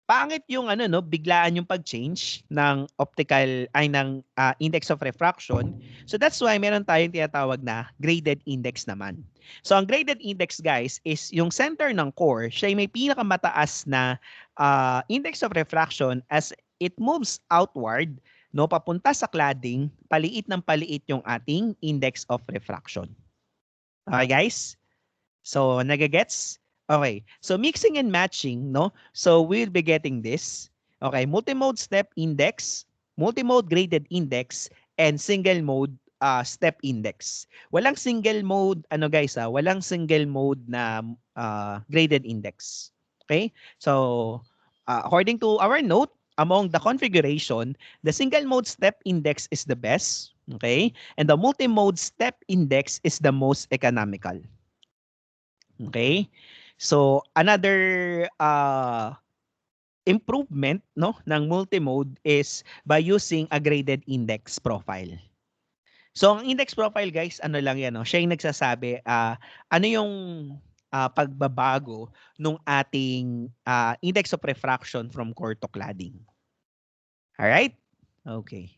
pangit yung no, biglaan yung pag-change ng optical ay ng index of refraction. So that's why meron tayong tinatawag na graded index naman. So ang graded index guys is yung center ng core, siya may pinakamataas na index of refraction as it moves outward, no, papunta sa cladding, paliit ng paliit yung ating index of refraction. Okay guys? So nagagets? Okay. So mixing and matching, no? So we'll be getting this. Okay, multi-mode step index, multi-mode graded index, and single mode step index. Walang single mode, guys, walang single mode na graded index. Okay? So according to our note, among the configuration, the single mode step index is the best. Okay? And the multi-mode step index is the most economical. Okay? So another improvement, no, ng multi-mode is by using a graded index profile. So ang index profile guys, ano lang yan, no? Siya yung nagsasabi ano yung pagbabago nung ating index of refraction from core to cladding. All right? Okay.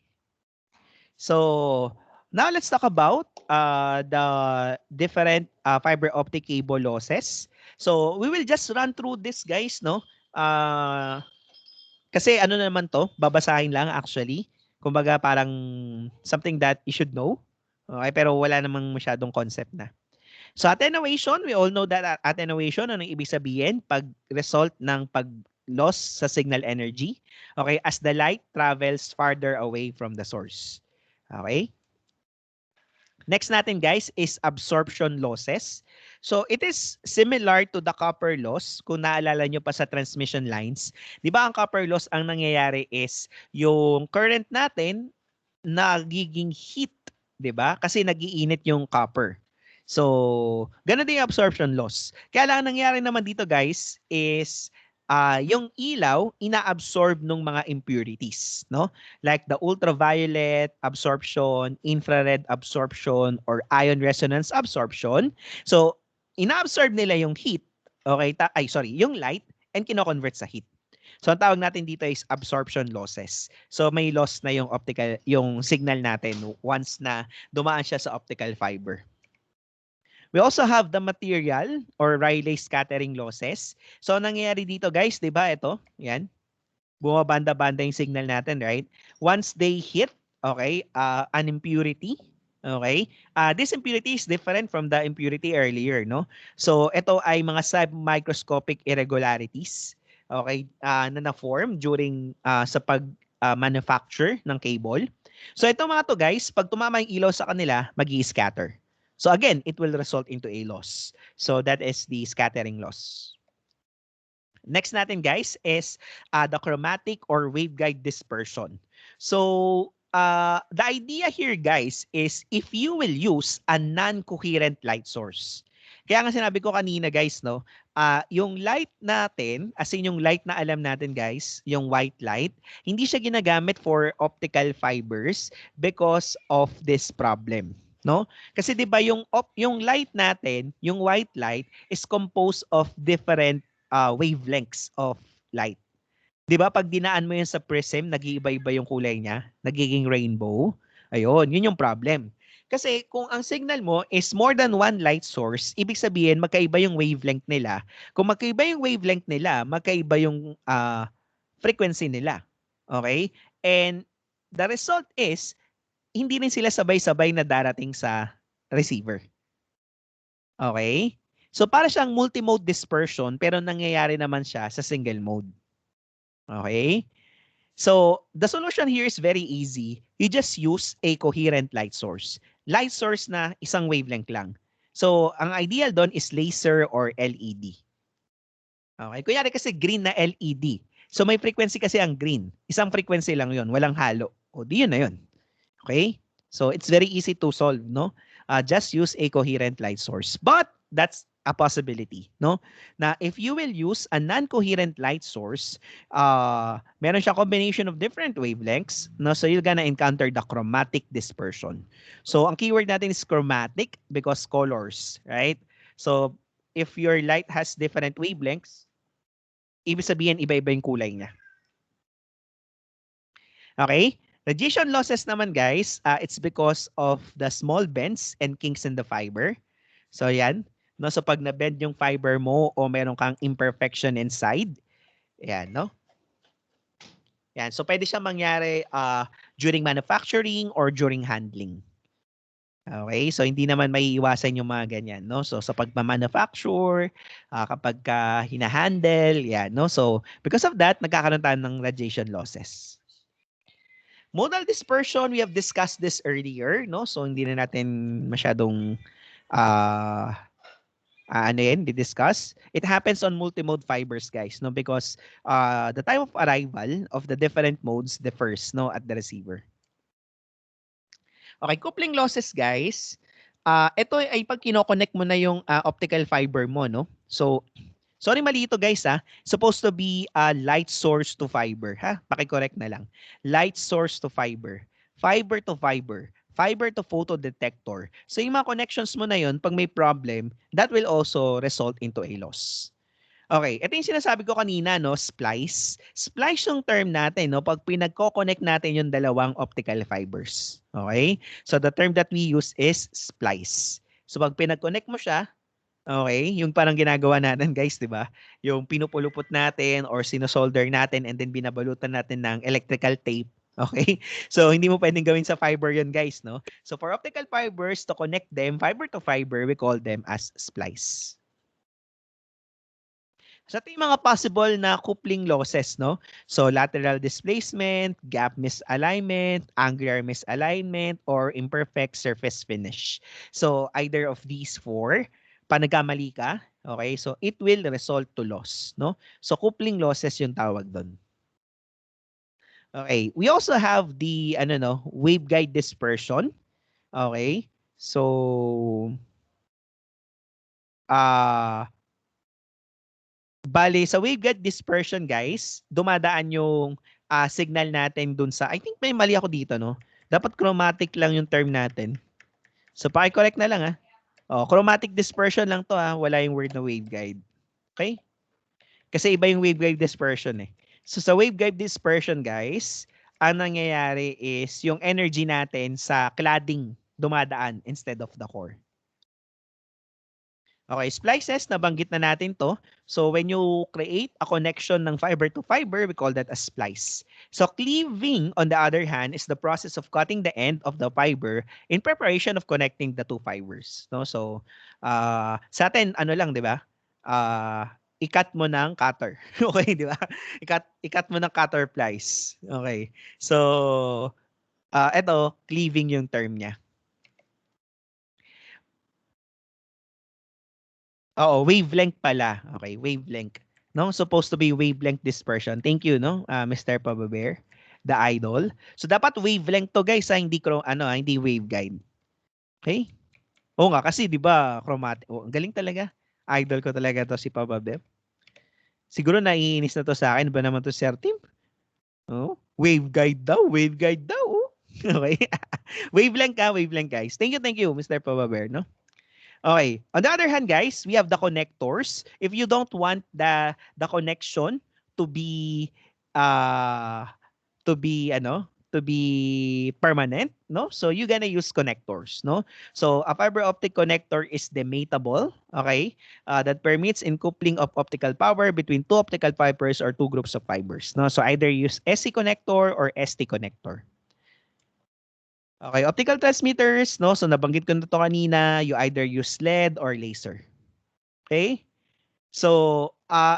So now let's talk about the different fiber optic cable losses. So we will just run through this guys, no? Kasi ano naman to, babasahin lang actually. Kumbaga parang something that you should know. Okay, pero wala namang masyadong concept na. So attenuation, we all know that attenuation, ano ibig sabihin? Pag result ng pag-loss sa signal energy. Okay, as the light travels farther away from the source. Okay? Next natin guys is absorption losses. So it is similar to the copper loss. Kung naalala nyo pa sa transmission lines, di ba ang copper loss ang nangyayari is yung current natin nagiging heat, di ba? Kasi nagiinit yung copper. So, ganun din yung absorption loss. Kaya lang nangyayari naman dito guys is yung ilaw inaabsorb ng mga impurities, no? Like the ultraviolet absorption, infrared absorption, or ion resonance absorption. So, inaabsorb nila yung heat, okay? Yung light and kino-convert sa heat. So, ang tawag natin dito is absorption losses. So, may loss na yung signal natin once na dumaan siya sa optical fiber. We also have the material or Rayleigh scattering losses. So, nangyayari dito guys, di ba? Ito, yan. Bumabanda-banda yung signal natin, right? Once they hit, okay, an impurity, okay? This impurity is different from the impurity earlier, no? So, ito ay mga submicroscopic irregularities, okay, na na-form during sa pag manufacture ng cable. So, ito mga to guys, pag tumama yung ilaw sa kanila, magi-scatter. So again, it will result into a loss. So that is the scattering loss. Next natin guys is the chromatic or waveguide dispersion. So the idea here guys is if you will use a non-coherent light source. Kaya nga sinabi ko kanina guys, no, yung light natin, as in yung light na alam natin guys, yung white light, hindi siya ginagamit for optical fibers because of this problem. No? Kasi 'di ba yung light natin, yung white light is composed of different wavelengths of light. 'Di ba pag dinaan mo 'yan sa prism, nag-iiba-iba yung kulay niya, nagiging rainbow. Ayun, yun yung problem. Kasi kung ang signal mo is more than one light source, ibig sabihin magkaiba yung wavelength nila. Kung magkaiba yung wavelength nila, magkaiba yung frequency nila. Okay? And the result is hindi rin sila sabay-sabay na darating sa receiver. Okay? So para siyang multi-mode dispersion pero nangyayari naman siya sa single mode. Okay? So the solution here is very easy. You just use a coherent light source. Light source na isang wavelength lang. So ang ideal doon is laser or LED. Okay? Kunyari kasi green na LED. So may frequency kasi ang green. Isang frequency lang yon, walang halo. O di yun na yun. Okay? So it's very easy to solve, no? Just use a coherent light source. But that's a possibility, no? Na if you will use a non-coherent light source, meron siya combination of different wavelengths, no? So you're gonna encounter the chromatic dispersion. So ang keyword natin is chromatic because colors, right? So if your light has different wavelengths, ibig sabihin iba-iba yung kulay niya. Okay? Radiation losses naman guys, it's because of the small bends and kinks in the fiber. So yan. No, so pag na-bend yung fiber mo o meron kang imperfection inside, yan, no? Yan. So pwede siyang mangyari during manufacturing or during handling. Okay? So hindi naman maiiwasan yung mga ganyan, no? So sa pagma-manufacture, kapag hina-handle, yan, no? So because of that, nagkakaroon tayo ng radiation losses. Modal dispersion, we have discussed this earlier, no? So hindi na natin masyadong discuss. It happens on multimode fibers, guys, no? Because the time of arrival of the different modes differs, no, at the receiver. Okay, coupling losses, guys. Ito ay pag kino-connect mo na yung optical fiber mo, no? So sorry, mali ito guys ha. Supposed to be light source to fiber. Ha? Paki-correct na lang. Light source to fiber. Fiber to fiber. Fiber to photodetector. So yung mga connections mo na yun, pag may problem, that will also result into a loss. Okay, ito yung sinasabi ko kanina, no, splice. Splice yung term natin, no, pag pinagko-connect natin yung dalawang optical fibers. Okay? So the term that we use is splice. So pag pinag-connect mo siya, okay, yung parang ginagawa natin guys, 'di ba? Yung pinupulupot natin or sinosolder natin and then binabalutan natin ng electrical tape. Okay? So hindi mo pwedeng gawin sa fiber 'yon, guys, no? So for optical fibers to connect them fiber to fiber, we call them as splice. So ito yung mga possible na coupling losses, no? So lateral displacement, gap misalignment, angular misalignment, or imperfect surface finish. So either of these four, pa nagkamali ka, okay? So it will result to loss, no? So coupling losses yung tawag doon. Okay, we also have the waveguide dispersion. Okay? So Bale, sa waveguide dispersion, guys, dumadaan yung signal natin dun sa, I think may mali ako dito, no? Dapat chromatic lang yung term natin. So, paki-correct na lang, ha? Oh, chromatic dispersion lang to, ha? Wala yung word na waveguide. Okay? Kasi iba yung waveguide dispersion, eh. So, sa waveguide dispersion, guys, ang nangyayari is yung energy natin sa cladding dumadaan instead of the core. Okay, splices, nabanggit na natin to. So when you create a connection ng fiber to fiber, we call that a splice. So cleaving, on the other hand, is the process of cutting the end of the fiber in preparation of connecting the two fibers. No? So sa atin, ano lang, di ba? I-cut mo ng cutter. Okay, di ba? I-cut mo ng cutter plies. Okay. So, eto, cleaving yung term niya. Oo, wavelength pala. Okay, wavelength. No, supposed to be wavelength dispersion. Thank you, no, Mr. Pababer, the idol. So dapat wavelength to, guys, hindi hindi waveguide. Okay? Oo nga kasi 'di ba, chromatic. Oh, ang galing talaga. Idol ko talaga to si Pababer. Siguro naiinis na to sa akin ba naman to, Sir Tim? Oh, waveguide daw. Oh. Okay. Wavelength guys. Thank you, Mr. Pababer, no? Okay. On the other hand, guys, we have the connectors. If you don't want the connection to be uh to be permanent, no? So you're gonna use connectors, no? So a fiber optic connector is dematable, okay? That permits coupling of optical power between two optical fibers or two groups of fibers, no? So either use SC connector or ST connector. Okay, optical transmitters, no? So nabanggit ko na to kanina, you either use LED or laser. Okay? So,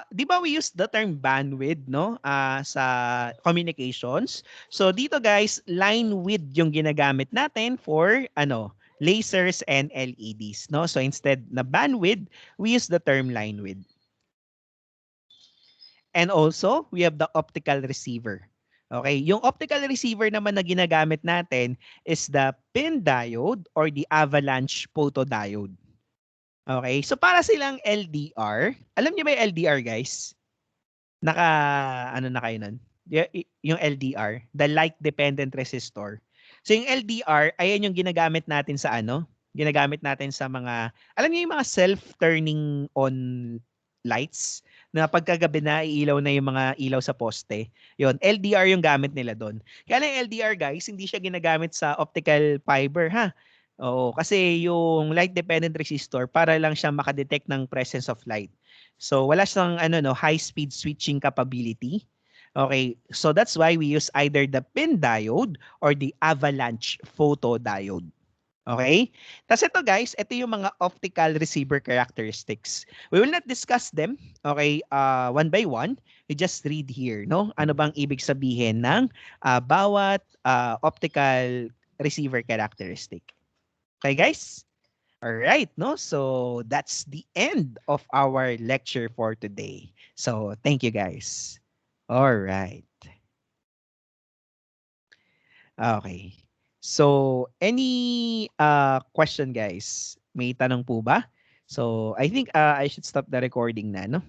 'di ba we use the term bandwidth, no? Sa communications. So dito, guys, line width yung ginagamit natin for lasers and LEDs, no? So instead na bandwidth, we use the term line width. And also, we have the optical receiver. Okay, yung optical receiver naman na ginagamit natin is the pin diode or the avalanche photodiode. Okay, so para silang LDR. Alam niyo ba yung LDR, guys? Na kayo nun? Yung LDR, the light dependent resistor. So yung LDR, ayan yung ginagamit natin sa ginagamit natin sa mga, alam niyo yung mga self-turning on lights na pagkagabi na iilaw na yung mga ilaw sa poste. Yon, LDR yung gamit nila doon. Kaya lang yung LDR, guys, hindi siya ginagamit sa optical fiber, ha? Oo, kasi yung light dependent resistor para lang siya makadetect ng presence of light. So wala siyang high speed switching capability. Okay, so that's why we use either the pin diode or the avalanche photodiode. Okay? Tapos ito, guys, ito yung mga optical receiver characteristics. We will not discuss them, okay, one by one. We just read here, no? Ano bang ibig sabihin ng bawat optical receiver characteristic. Okay, guys? All right, no? So that's the end of our lecture for today. So thank you, guys. All right. Okay. So any question, guys? May tanong po ba? So I think I should stop the recording na, no?